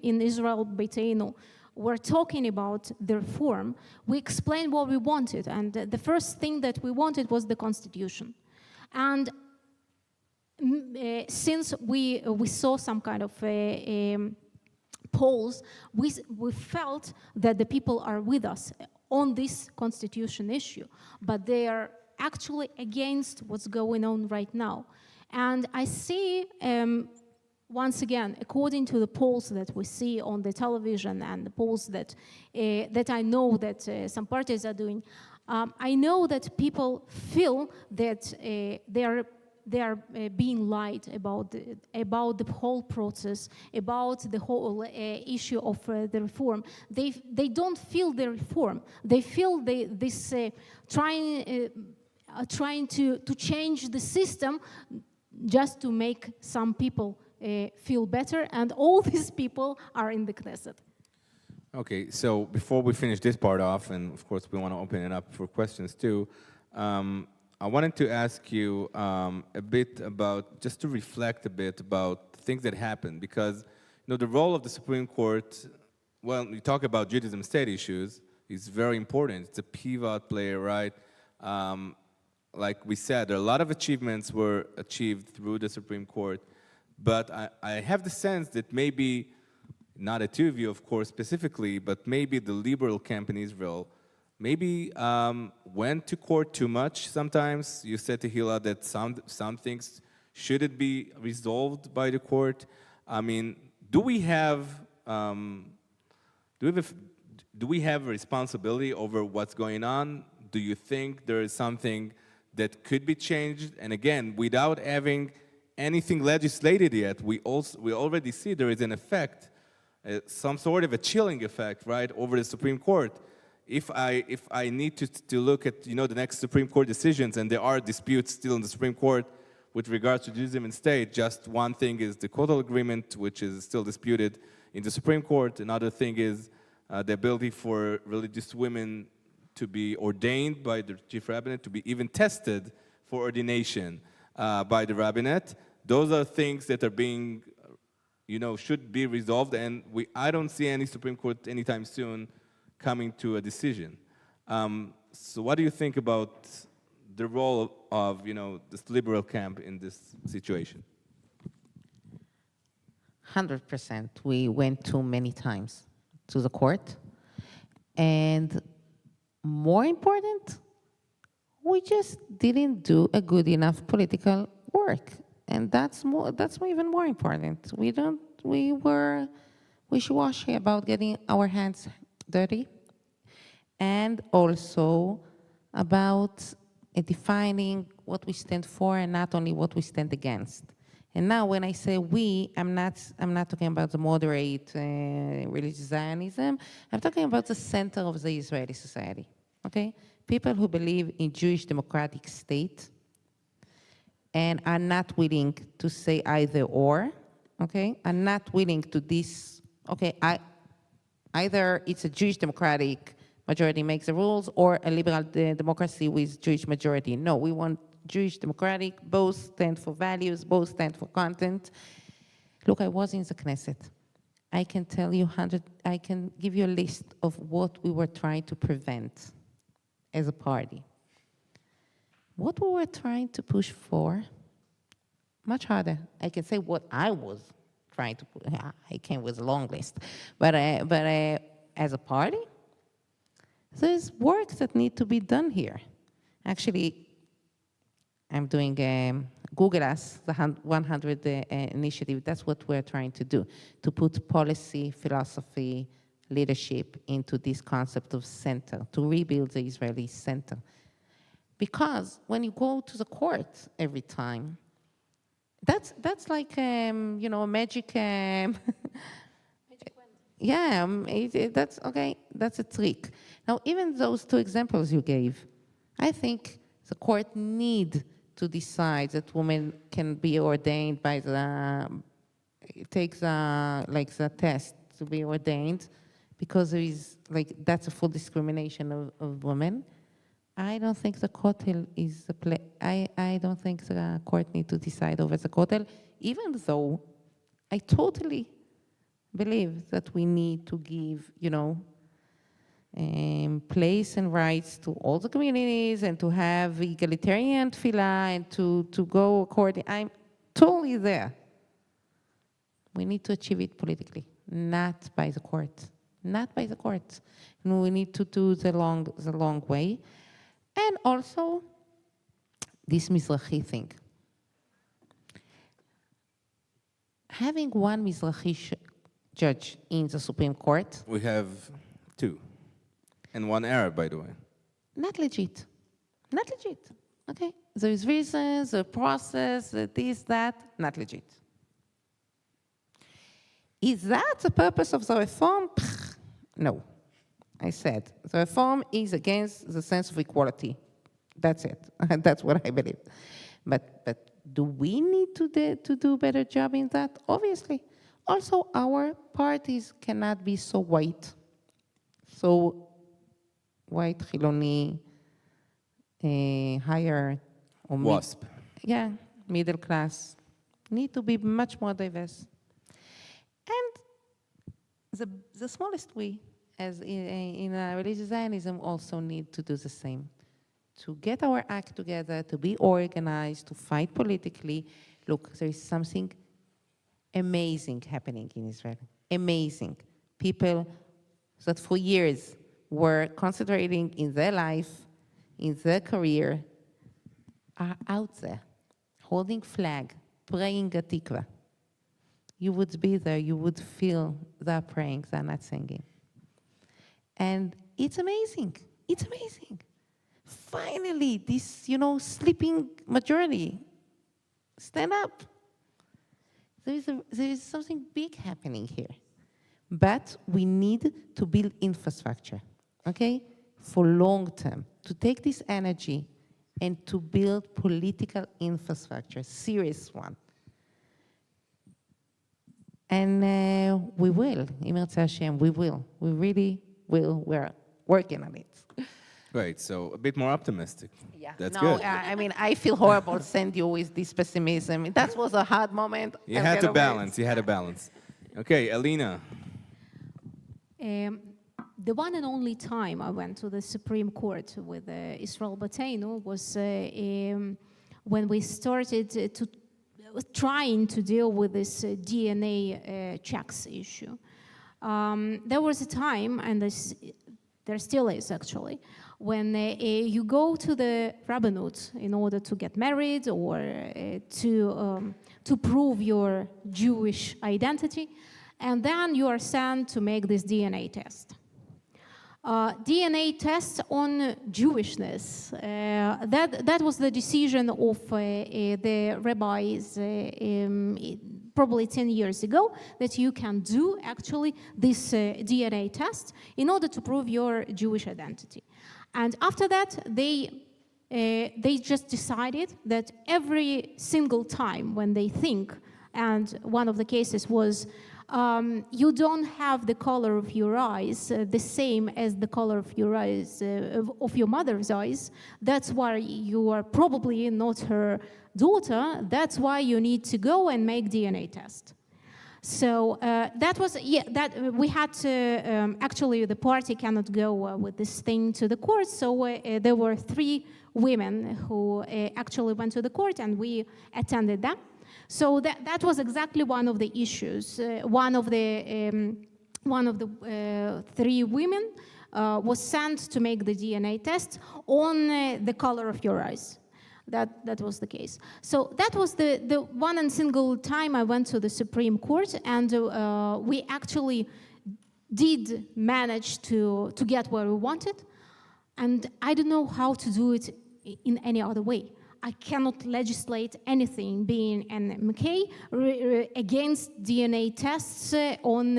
in Israel Beiteinu were talking about the reform, we explained what we wanted. And the first thing that we wanted was the constitution. And since we saw some kind of polls, we felt that the people are with us on this constitution issue, but they are actually against what's going on right now. And I see once again, according to the polls that we see on the television and the polls that I know that some parties are doing, I know that people feel that they are being lied about the whole process, about the whole issue of the reform. They don't feel the reform. They feel this trying to change the system just to make some people feel better, and all these people are in the Knesset. Okay, so before we finish this part off, and of course we want to open it up for questions too, I wanted to ask you a bit about, just to reflect a bit about things that happened, because the role of the Supreme Court, well, you talk about Judaism state issues, is very important. It's a pivot player, right? Like we said, a lot of achievements were achieved through the Supreme Court, but I have the sense that maybe, not the two of you, of course, specifically, but maybe the liberal camp in Israel maybe went to court too much sometimes. You said, Tehila, that some things shouldn't be resolved by the court. I mean, do we have a responsibility over what's going on? Do you think there is something that could be changed? And again, without having anything legislated yet, we already see there is an effect, some sort of a chilling effect, right, over the Supreme Court. If I need to look at the next Supreme Court decisions, and there are disputes still in the Supreme Court with regards to Judaism and state, just one thing is the Kotel agreement, which is still disputed in the Supreme Court. Another thing is the ability for religious women to be ordained by the chief rabbinate, to be even tested for ordination by the rabbinate. Those are things that are being, should be resolved, and I don't see any Supreme Court anytime soon coming to a decision. So what do you think about the role of, this liberal camp in this situation? 100%. We went too many times to the court. And more important, we just didn't do a good enough political work. And that's even more important. We were wishy-washy about getting our hands dirty, and also about defining what we stand for and not only what we stand against. And now when I say we, I'm not talking about the moderate religious Zionism. I'm talking about the center of the Israeli society, okay? People who believe in Jewish democratic state and are not willing to say either or, okay? Are not willing to this, okay, either it's a Jewish democratic majority makes the rules or a liberal democracy with Jewish majority. No, we want Jewish democratic, both stand for values, both stand for content. Look, I was in the Knesset. I can tell you I can give you a list of what we were trying to prevent as a party. What we were trying to push for, much harder. I can say what I was trying to put. I came with a long list. But as a party, there's work that need to be done here. Actually, I'm doing Google Us, the 100 initiative. That's what we're trying to do, to put policy, philosophy, leadership into this concept of center, to rebuild the Israeli center. Because when you go to the court every time, that's like a magic. Yeah, that's okay. That's a trick. Now, even those two examples you gave, I think the court need to decide that women can be ordained by the test to be ordained, because there is that's a full discrimination of women. I don't think the kotel is the play. I don't think the court need to decide over the kotel, even though I totally believe that we need to give, place and rights to all the communities, and to have egalitarian tefillah, and to go according. I'm totally there. We need to achieve it politically, not by the court. Not by the court. And we need to do the long way. And also, this Mizrahi thing. having one Mizrahi judge in the Supreme Court, We have 2. And 1 Arab, by the way. not legit. Not legit. Okay? There is reasons, a process, this, that, not legit. Is that the purpose of the reform? No. I said, the reform is against the sense of equality. That's it. That's what I believe. But do we need to do a better job in that? Obviously. Also, our parties cannot be so white, Chiloni, higher, or WASP. middle class. Need to be much more diverse. And the smallest we, as in religious Zionism, also need to do the same. To get our act together, to be organized, to fight politically. Look, there is something amazing happening in Israel. Amazing. People that for years were concentrating in their life, in their career, are out there, holding flag, praying a tikva. You would be there, you would feel they're praying, they're not singing. And it's amazing. It's amazing. Finally, this, sleeping majority, stand up. There is something big happening here. But we need to build infrastructure, okay, for long term, to take this energy and to build political infrastructure, serious one. And we will, Imirtze Hashem, we will. We really will. We're working on it. Great, so a bit more optimistic. Yeah. That's no, good. I feel horrible send you with this pessimism. That was a hard moment. You had to balance. You had to balance. Okay, Alina. The one and only time I went to the Supreme Court with Israel Beiteinu was when we started trying to deal with this DNA checks issue. There was a time, and there still is actually, when you go to the rabbinate in order to get married or to prove your Jewish identity, and then you are sent to make this DNA test. DNA test on Jewishness. That was the decision of the rabbis probably 10 years ago, that you can do actually this DNA test in order to prove your Jewish identity. And after that, they just decided that every single time when they think, and one of the cases was, you don't have the color of your eyes the same as the color of your eyes, of your mother's eyes. That's why you are probably not her daughter. That's why you need to go and make DNA test. So that was, that we had to, actually the party cannot go with this thing to the court. So there were 3 women who actually went to the court, and we attended them. So that was exactly one of the issues. One of the 3 women was sent to make the DNA test on the color of your eyes. That was the case. So that was the one and single time I went to the Supreme Court, and we actually did manage to get where we wanted. And I don't know how to do it in any other way. I cannot legislate anything being an MK against DNA tests on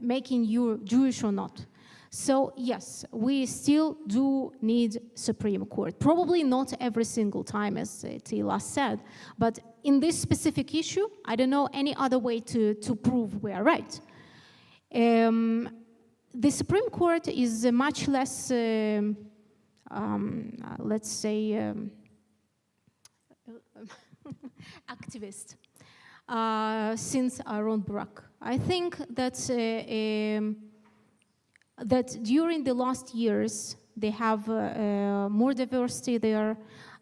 making you Jewish or not. So yes, we still do need Supreme Court. Probably not every single time, as Tila said, but in this specific issue, I don't know any other way to prove we are right. The Supreme Court is much less, let's say, activist since Aaron Barak. I think that that during the last years, they have more diversity there.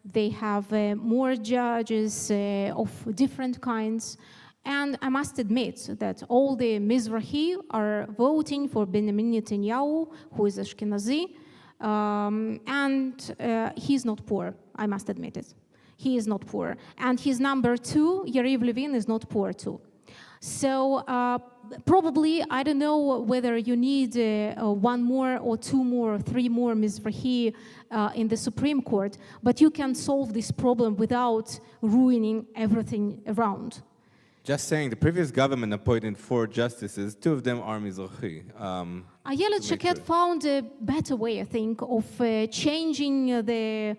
They have more judges of different kinds. And I must admit that all the Mizrahi are voting for Benjamin Netanyahu, who is Ashkenazi. And he's not poor, I must admit it. he is not poor. And his number 2, Yariv Levin, is not poor too. So probably, I don't know whether you need 1 more or 2 more or 3 more Mizrahi in the Supreme Court, but you can solve this problem without ruining everything around. Just saying, the previous government appointed 4 justices. 2 of them are Mizrahi. Ayelet Shaked found a better way, I think, of changing the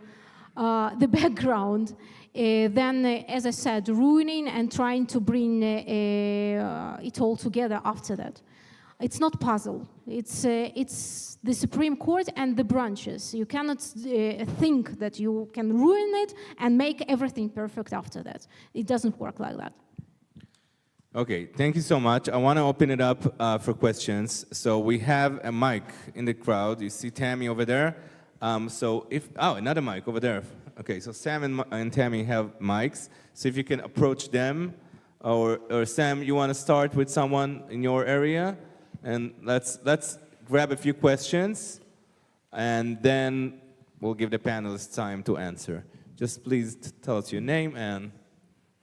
background than, as I said, ruining and trying to bring it all together after that. It's not puzzle. It's the Supreme Court and the branches. You cannot think that you can ruin it and make everything perfect after that. It doesn't work like that. Okay, thank you so much. I want to open it up for questions. So we have a mic in the crowd. You see Tammy over there. Another mic over there. Okay, so Sam and Tammy have mics. So if you can approach them, or Sam, you want to start with someone in your area, and let's grab a few questions, and then we'll give the panelists time to answer. Just please tell us your name and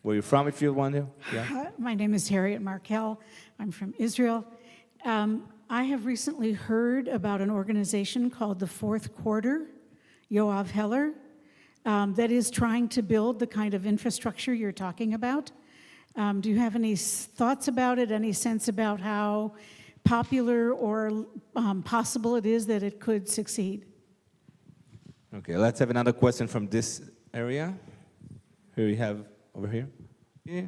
where you're from, if you want to. Yeah. My name is Harriet Markel. I'm from Israel. I have recently heard about an organization called the Fourth Quarter, Yoav Heller, that is trying to build the kind of infrastructure you're talking about. Do you have any thoughts about it, any sense about how popular or possible it is that it could succeed? Okay, let's have another question from this area. Here we have over here. Yeah.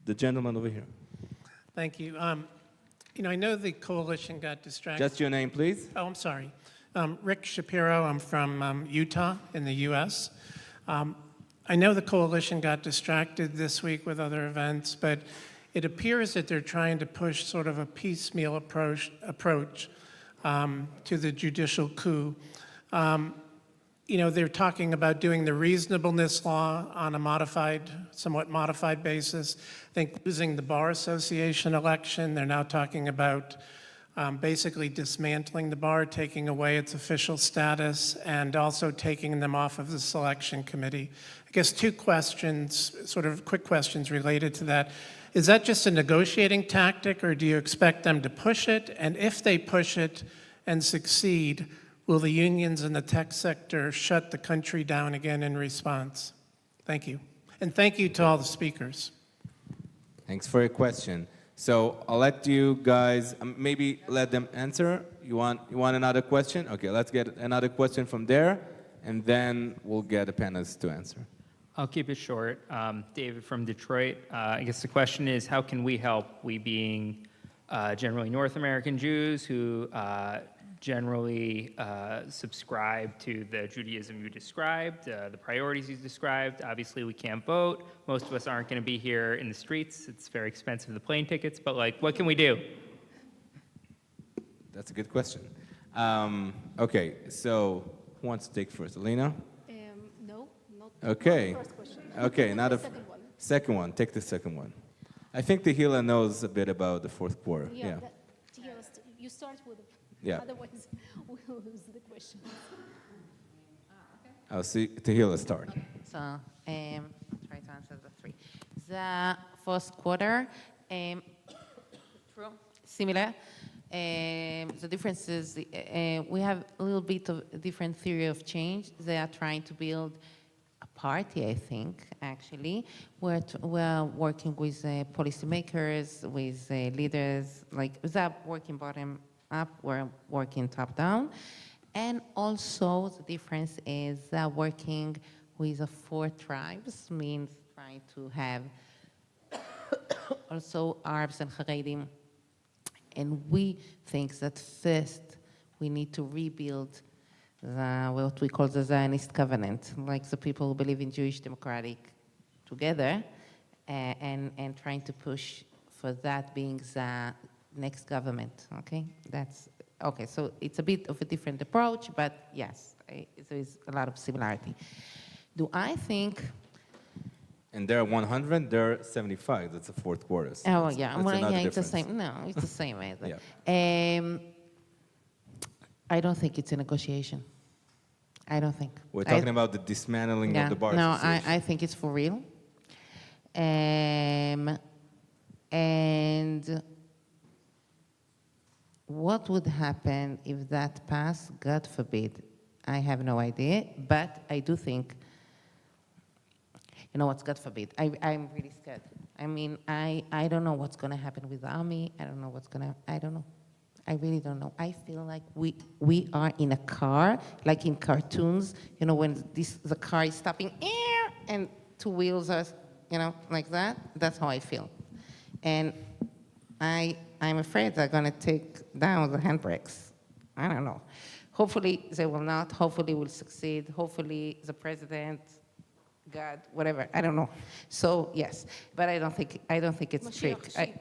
The gentleman over here. Thank you. I know the coalition got distracted. Just your name, please. Oh, I'm sorry. Rick Shapiro. I'm from Utah in the U.S. I know the coalition got distracted this week with other events, but it appears that they're trying to push sort of a piecemeal approach to the judicial coup. They're talking about doing the reasonableness law on a somewhat modified basis. I think losing the Bar Association election, they're now talking about basically dismantling the bar, taking away its official status, and also taking them off of the selection committee. I guess 2 questions, sort of quick questions related to that. Is that just a negotiating tactic, or do you expect them to push it? And if they push it and succeed, will the unions in the tech sector shut the country down again in response? Thank you. And thank you to all the speakers. Thanks for your question. So I'll let you guys maybe let them answer. You want another question? Okay, let's get another question from there, and then we'll get the panelists to answer. I'll keep it short. David from Detroit. I guess the question is, how can we help, we being generally North American Jews who generally subscribe to the Judaism you described, the priorities you described. Obviously, we can't vote. Most of us aren't going to be here in the streets. It's very expensive, the plane tickets, but what can we do? That's a good question. Okay, so who wants to take first? Alina? No, not Okay. the first question. Okay, another second one. Second one. Take the second one. I think Tehila knows a bit about the fourth quarter. Yeah. You start with Yeah. otherwise we'll lose the question. I'll see Tehila start. So I'll try to answer the 3. The first quarter, similar. The difference is we have a little bit of a different theory of change. They are trying to build a party, I think, actually. We're working with policymakers, with leaders, they're working bottom up, we're working top down. And also the difference is working with the 4 tribes, means trying to have also Arabs and Haredim. And we think that first we need to rebuild what we call the Zionist covenant, like the people who believe in Jewish democratic together, and trying to push for that being the next government, okay? Okay, so it's a bit of a different approach, but yes, there is a lot of similarity. Do I think... And they're 100, they're 75. That's the fourth quarter. Oh, yeah. That's Well, yeah, it's the difference. same. No, it's the same. Yeah. I don't think it's a negotiation. I don't think. We're talking about the dismantling Yeah, of the bar no, association. I think it's for real. And what would happen if that passed? God forbid. I have no idea, but I do think, you know what's God forbid? I'm really scared. I mean, I don't know what's going to happen with the army. I don't know what's going to, I don't know. I really don't know. I feel like we are in a car, like in cartoons, you know, when the car is stopping, and two wheels are, you know, like that. That's how I feel. And I'm afraid they're going to take down the handbrakes. I don't know. Hopefully they will not. Hopefully we'll succeed. Hopefully the president, God, whatever. I don't know. So yes, but I don't think it's trick. I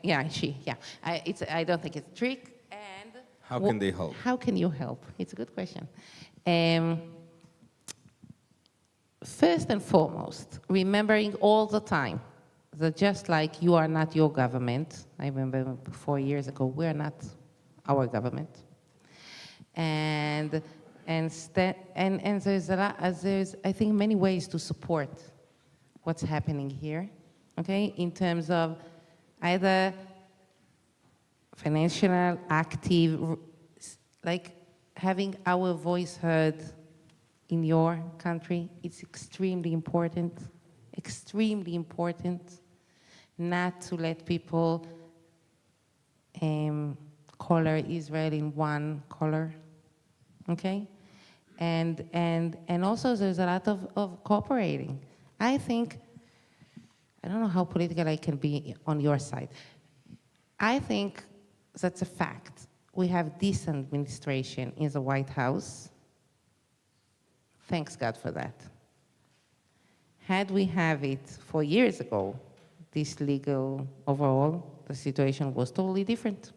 don't think it's trick. And how can they help? How can you help? It's a good question. First and foremost, remembering all the time that just like you are not your government, I remember 4 years ago, we are not our government. And there's I think many ways to support what's happening here, okay? In terms of either financial, active, like having our voice heard in your country. It's extremely important not to let people color Israel in one color, okay? And also there's a lot of cooperating. I think, I don't know how political I can be on your side. I think that's a fact. We have this administration in the White House. Thanks God for that. Had we have it 4 years ago, this legal overhaul, the situation was totally different.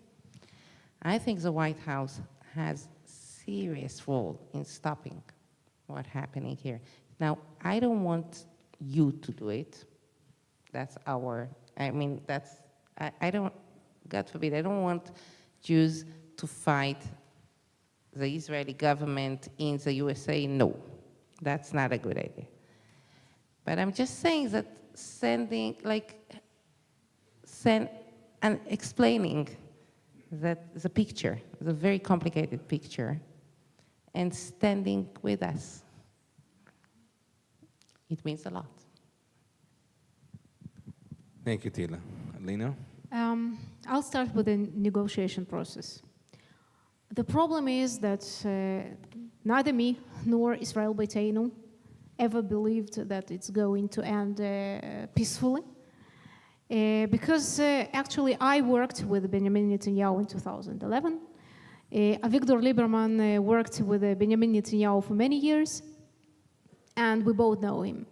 I think the White House has serious role in stopping what's happening here. Now, I don't want you to do it. That's our, I mean, that's, I don't, God forbid, I don't want Jews to fight the Israeli government in the USA. No, that's not a good idea. But I'm just saying that and explaining that the picture, the very complicated picture, and standing with us. It means a lot. Thank you, Tila. Lena? I'll start with the negotiation process. The problem is that neither me nor Israel Beiteinu ever believed that it's going to end peacefully. Because actually I worked with Benjamin Netanyahu in 2011. Avigdor Lieberman worked with Benjamin Netanyahu for many years, and we both know him.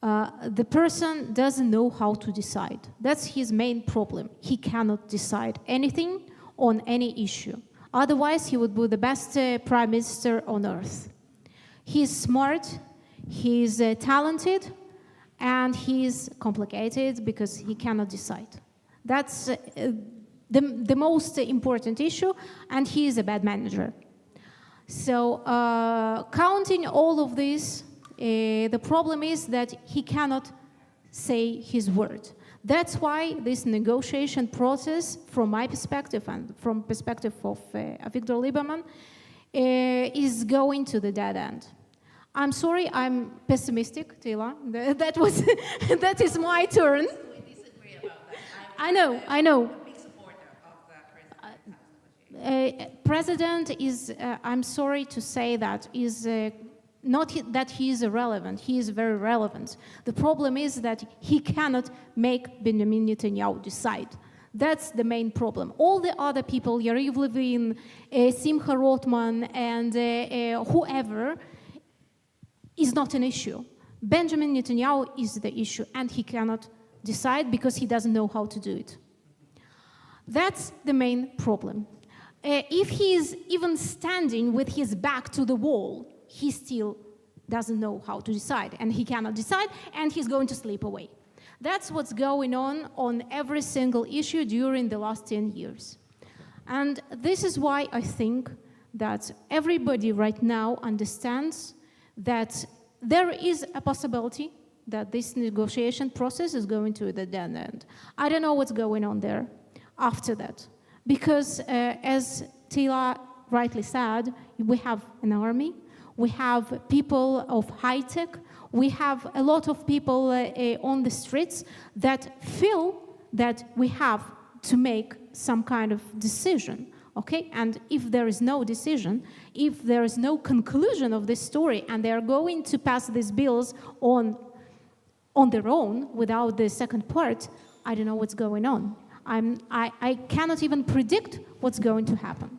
The person doesn't know how to decide. That's his main problem. He cannot decide anything on any issue. Otherwise, he would be the best prime minister on earth. He's smart, he's talented, and he's complicated because he cannot decide. That's the most important issue, and he is a bad manager. So counting all of this, the problem is that he cannot say his word. That's why this negotiation process, from my perspective and from perspective of Avigdor Lieberman, is going to the dead end. I'm sorry, I'm pessimistic, Tila. That is my turn. We disagree about that. I know. I'm a big supporter of the President is, I'm sorry to say that, is not that he is irrelevant. He is very relevant. The problem is that he cannot make Benjamin Netanyahu decide. That's the main problem. All the other people, Yariv Levin, Simcha Rothman, and whoever, is not an issue. Benjamin Netanyahu is the issue, and he cannot decide because he doesn't know how to do it. That's the main problem. If he is even standing with his back to the wall, he still doesn't know how to decide, and he cannot decide, and he's going to slip away. That's what's going on every single issue during the last 10 years. And this is why I think that everybody right now understands that there is a possibility that this negotiation process is going to the dead end. I don't know what's going on there after that. Because as Tila rightly said, we have an army, we have people of high tech, we have a lot of people on the streets that feel that we have to make some kind of decision, okay? And if there is no decision, if there is no conclusion of this story, and they are going to pass these bills on their own without the second part, I don't know what's going on. I cannot even predict what's going to happen.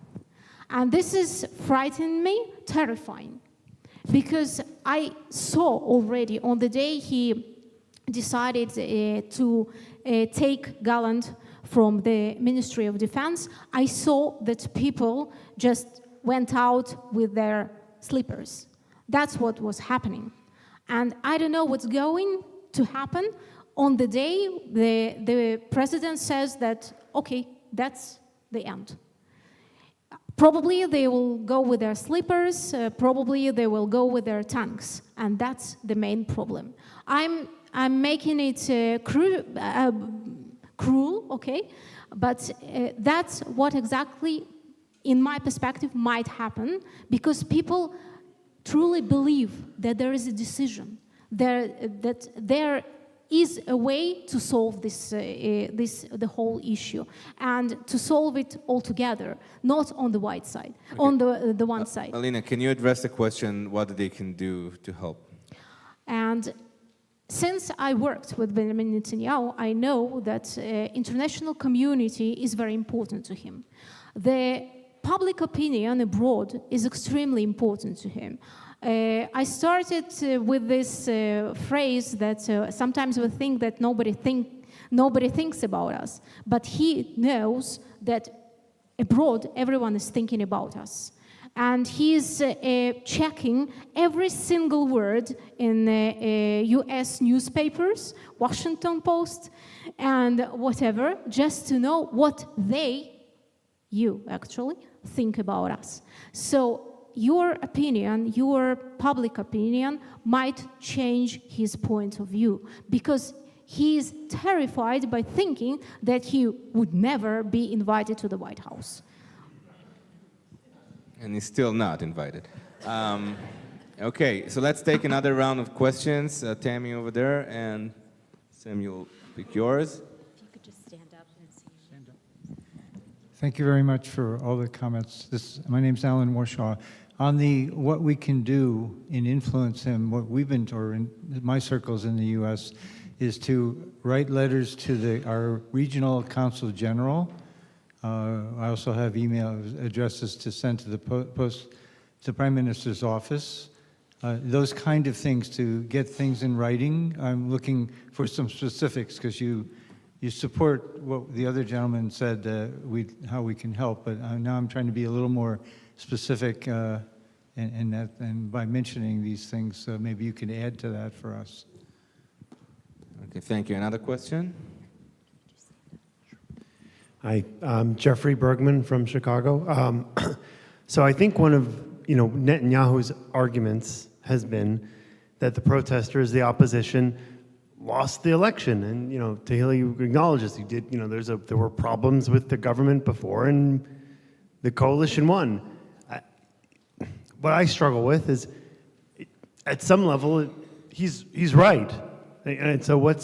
And this is frightening me, terrifying. Because I saw already on the day he decided to take Gallant from the Ministry of Defense, I saw that people just went out with their slippers. That's what was happening. And I don't know what's going to happen on the day the president says that, okay, that's the end. Probably they will go with their slippers, probably they will go with their tanks, and that's the main problem. I'm making it cruel, okay, but that's what exactly, in my perspective, might happen, because people truly believe that there is a decision, that there is a way to solve the whole issue, and to solve it all together, not on the white side, okay. On the one side. Alina, can you address the question, what they can do to help? And since I worked with Benjamin Netanyahu, I know that international community is very important to him. The public opinion abroad is extremely important to him. I started with this phrase that sometimes we think that nobody thinks about us, but he knows that abroad everyone is thinking about us. And he's checking every single word in US newspapers, Washington Post, and whatever, just to know what you actually, think about us. So your opinion, your public opinion, might change his point of view, because he is terrified by thinking that he would never be invited to the White House. And he's still not invited. Okay, so let's take another round of questions. Tammy over there, and Samuel, pick yours. If you could just stand up and see. Stand up. Thank you very much for all the comments. My name's Alan Warshaw. On the what we can do in influence him, what we've been, or in my circles in the U.S., is to write letters to our regional consul general. I also have email addresses to send to the Prime Minister's office. Those kind of things, to get things in writing. I'm looking for some specifics, because you support what the other gentleman said, how we can help, but now I'm trying to be a little more specific, and by mentioning these things, maybe you can add to that for us. Okay, thank you. Another question? Hi, I'm Jeffrey Bergman from Chicago. So I think one of Netanyahu's arguments has been that the protesters, the opposition, lost the election, and Tehillah, you acknowledge this. You did. There were problems with the government before, and the coalition won. What I struggle with is, at some level, he's right, and so what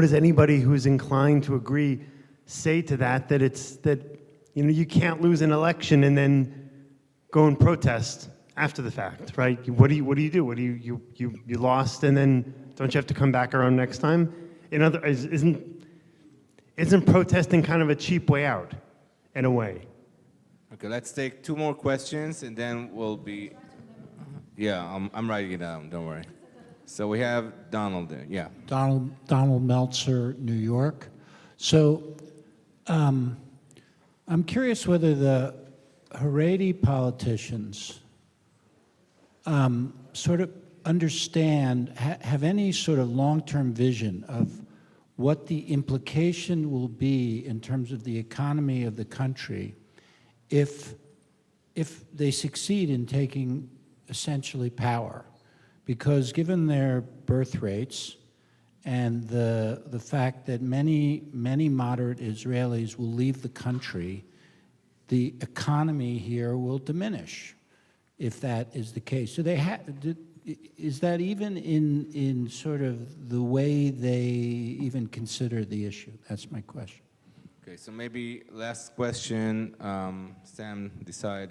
does anybody who's inclined to agree say to that? That you can't lose an election and then go and protest after the fact, right? What do you do? You lost, and then don't you have to come back around next time? Isn't protesting kind of a cheap way out, in a way? Okay, let's take two more questions, and then we'll be... Yeah, I'm writing it down, don't worry. So we have Donald there, yeah. Donald Meltzer, New York. So I'm curious whether the Haredi politicians sort of understand, have any sort of long-term vision of what the implication will be in terms of the economy of the country if if they succeed in taking essentially power, because given their birth rates and the fact that many moderate Israelis will leave the country, the economy here will diminish if that is the case. So is that even in sort of the way they even consider the issue? That's my question. Okay, so maybe last question, Sam, decide.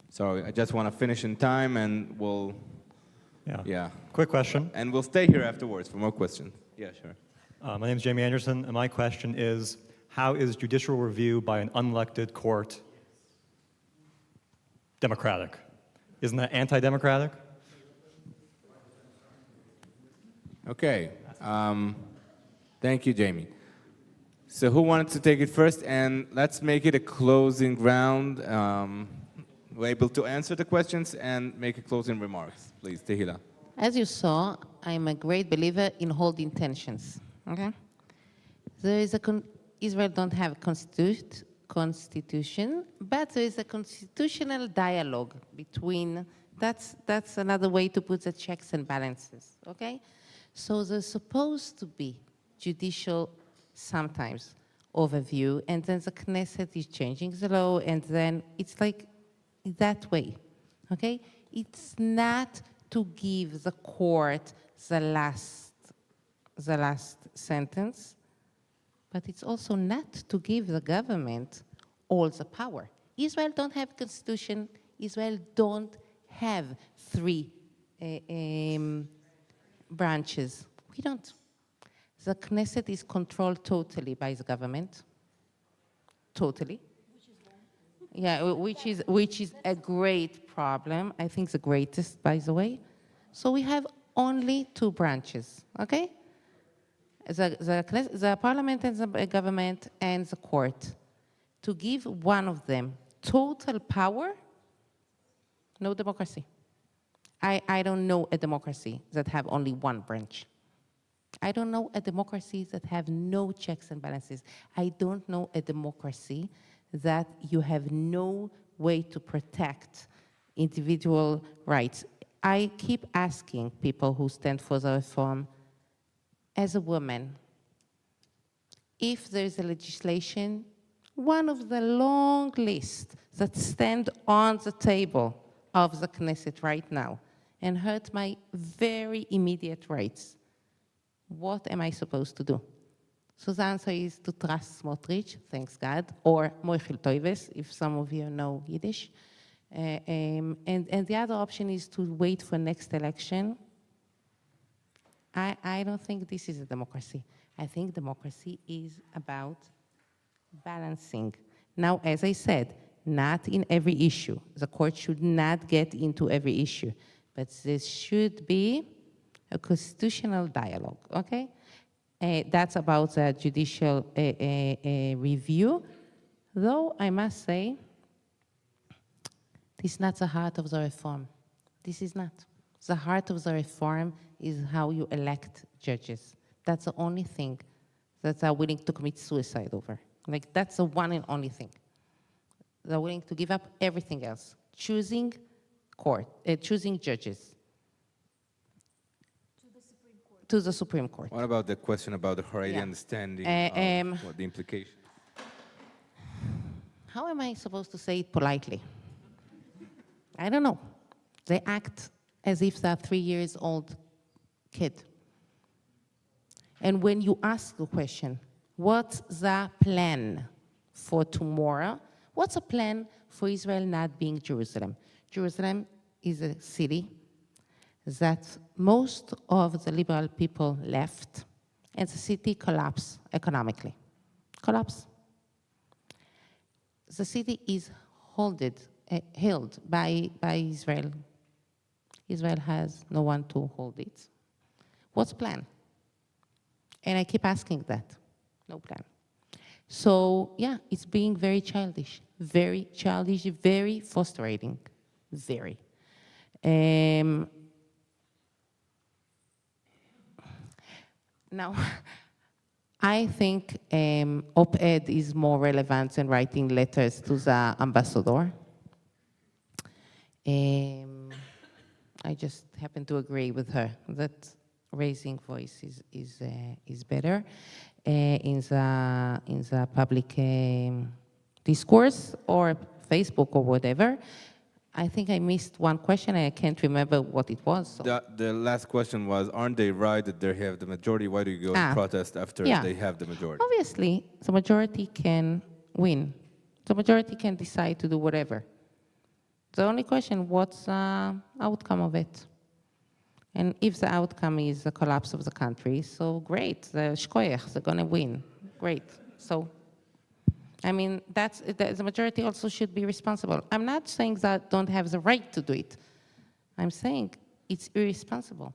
Sorry, I just want to finish in time and we'll, yeah. Quick question. And we'll stay here afterwards for more questions. Yeah, sure. My name is Jamie Anderson, and my question is, how is judicial review by an unelected court democratic? Isn't that anti-democratic? Okay. Thank you, Jamie. So who wanted to take it first? And let's make it a closing round. We're able to answer the questions and make a closing remarks. Please, Tehila. As you saw, I'm a great believer in holding tensions. Okay, there is Israel don't have a constitution, but there is a constitutional dialogue between. That's another way to put the checks and balances. Okay, so there's supposed to be judicial sometimes overview, and then the Knesset is changing the law, and then it's like that way. Okay, it's not to give the court the last sentence, but it's also not to give the government all the power. Israel don't have a constitution. Israel don't have three branches. We don't. The Knesset is controlled totally by the government. Totally. Yeah, which is a great problem. I think the greatest, by the way. So we have only two branches, okay? The parliament and the government and the court. To give one of them total power, no democracy. I don't know a democracy that have only one branch. I don't know a democracy that have no checks and balances. I don't know a democracy that you have no way to protect individual rights. I keep asking people who stand for the reform, as a woman, if there is a legislation, one of the long list that stand on the table of the Knesset right now and hurt my very immediate rights, what am I supposed to do? So the answer is to trust Smotrich, thanks God, or Moichel Toives, if some of you know Yiddish. And the other option is to wait for next election. I don't think this is a democracy. I think democracy is about balancing. Now, as I said, not in every issue. The court should not get into every issue, but there should be a constitutional dialogue, okay? That's about the judicial review. Though I must say, this is not the heart of the reform. This is not. The heart of the reform is how you elect judges. That's the only thing that they're willing to commit suicide over. Like, that's the one and only thing. They're willing to give up everything else. Choosing judges. To the Supreme Court. What about the question about the Haredi understanding of what the implications? How am I supposed to say it politely? I don't know. They act as if they're a 3-year-old kid. And when you ask the question, what's the plan for tomorrow? What's a plan for Israel not being Jerusalem? Jerusalem is a city that most of the liberal people left, and the city collapsed economically. Collapse. The city is held by Israel. Israel has no one to hold it. What's the plan? And I keep asking that. No plan. So, yeah, it's being very childish, very frustrating, very. Now, I think op-ed is more relevant than writing letters to the ambassador. I just happen to agree with her that raising voice is better in the public discourse or Facebook or whatever. I think I missed one question and I can't remember what it was. So. The last question was, aren't they right that they have the majority? Why do you go and protest after they have the majority? Obviously, the majority can win. The majority can decide to do whatever. The only question, what's the outcome of it? And if the outcome is the collapse of the country, so great, the shkoyach, they're going to win. Great. So, I mean, the majority also should be responsible. I'm not saying that don't have the right to do it. I'm saying it's irresponsible.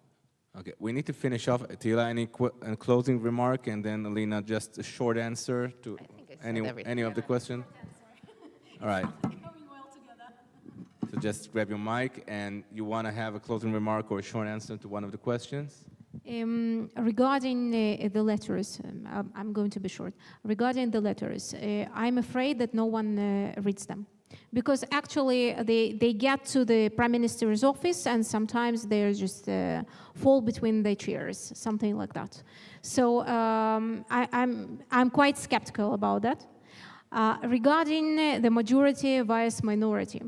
Okay, we need to finish off. Attila, any closing remark? And then Alina, just a short answer to any of the questions? All right. So just grab your mic, and you want to have a closing remark or a short answer to one of the questions? Regarding the letters, I'm going to be short. Regarding the letters, I'm afraid that no one reads them. Because actually, they get to the Prime Minister's office, and sometimes they just fall between the chairs, something like that. So I'm quite skeptical about that. Regarding the majority versus minority,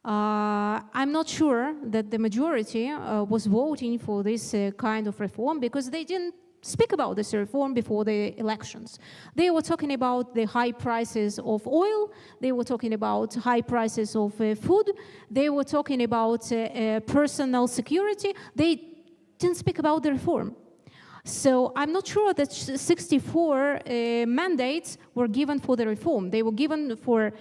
I'm not sure that the majority was voting for this kind of reform because they didn't speak about this reform before the elections. They were talking about the high prices of oil, they were talking about high prices of food, they were talking about personal security. They didn't speak about the reform. So I'm not sure that 64 mandates were given for the reform. They were given for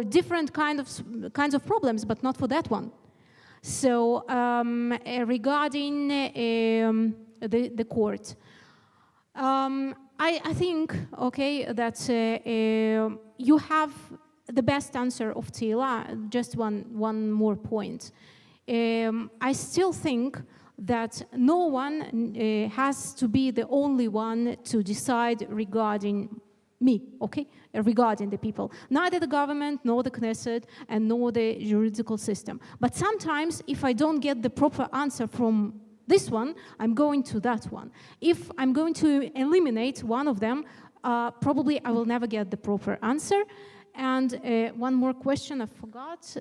different kinds of problems, but not for that one. So regarding the court, I think, okay, that you have the best answer of Tila. Just one more point. I still think that no one has to be the only one to decide regarding me, okay, regarding the people. Neither the government, nor the Knesset, and nor the juridical system. But sometimes, if I don't get the proper answer from this one, I'm going to that one. If I'm going to eliminate one of them, probably I will never get the proper answer. And one more question, I forgot.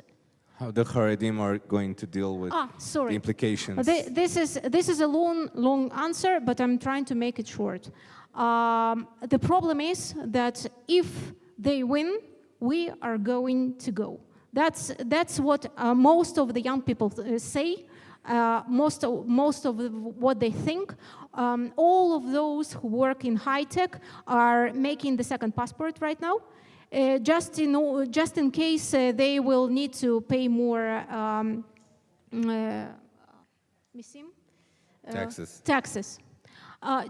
How the Haredim are going to deal with the implications. This is a long answer, but I'm trying to make it short. The problem is that if they win, we are going to go. That's what most of the young people say. Most of what they think. All of those who work in high tech are making the second passport right now. Just in case they will need to pay more taxes.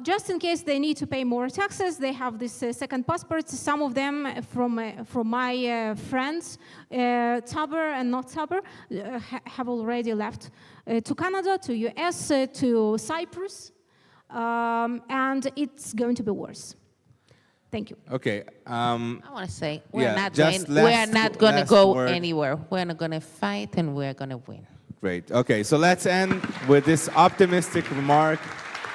Just in case they need to pay more taxes, they have this second passport. Some of them from my friends, Taber and not Taber, have already left to Canada, to US, to Cyprus, and it's going to be worse. Thank you. Okay. I want to say we're not going to go anywhere. We're not going to fight, and we're going to win. Great. Okay, so let's end with this optimistic remark.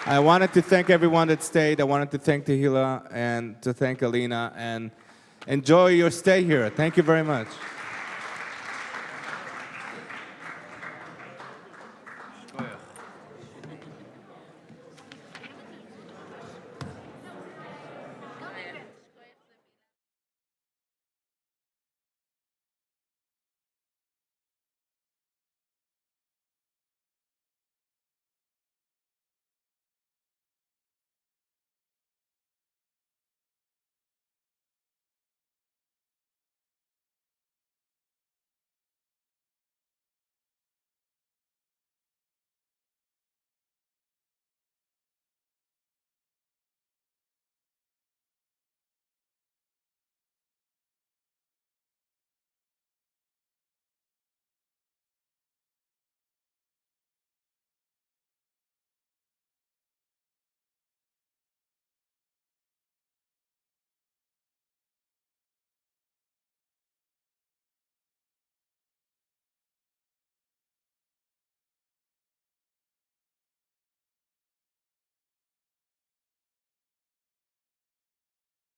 I wanted to thank everyone that stayed. I wanted to thank Tehila and to thank Alina, and enjoy your stay here. Thank you very much.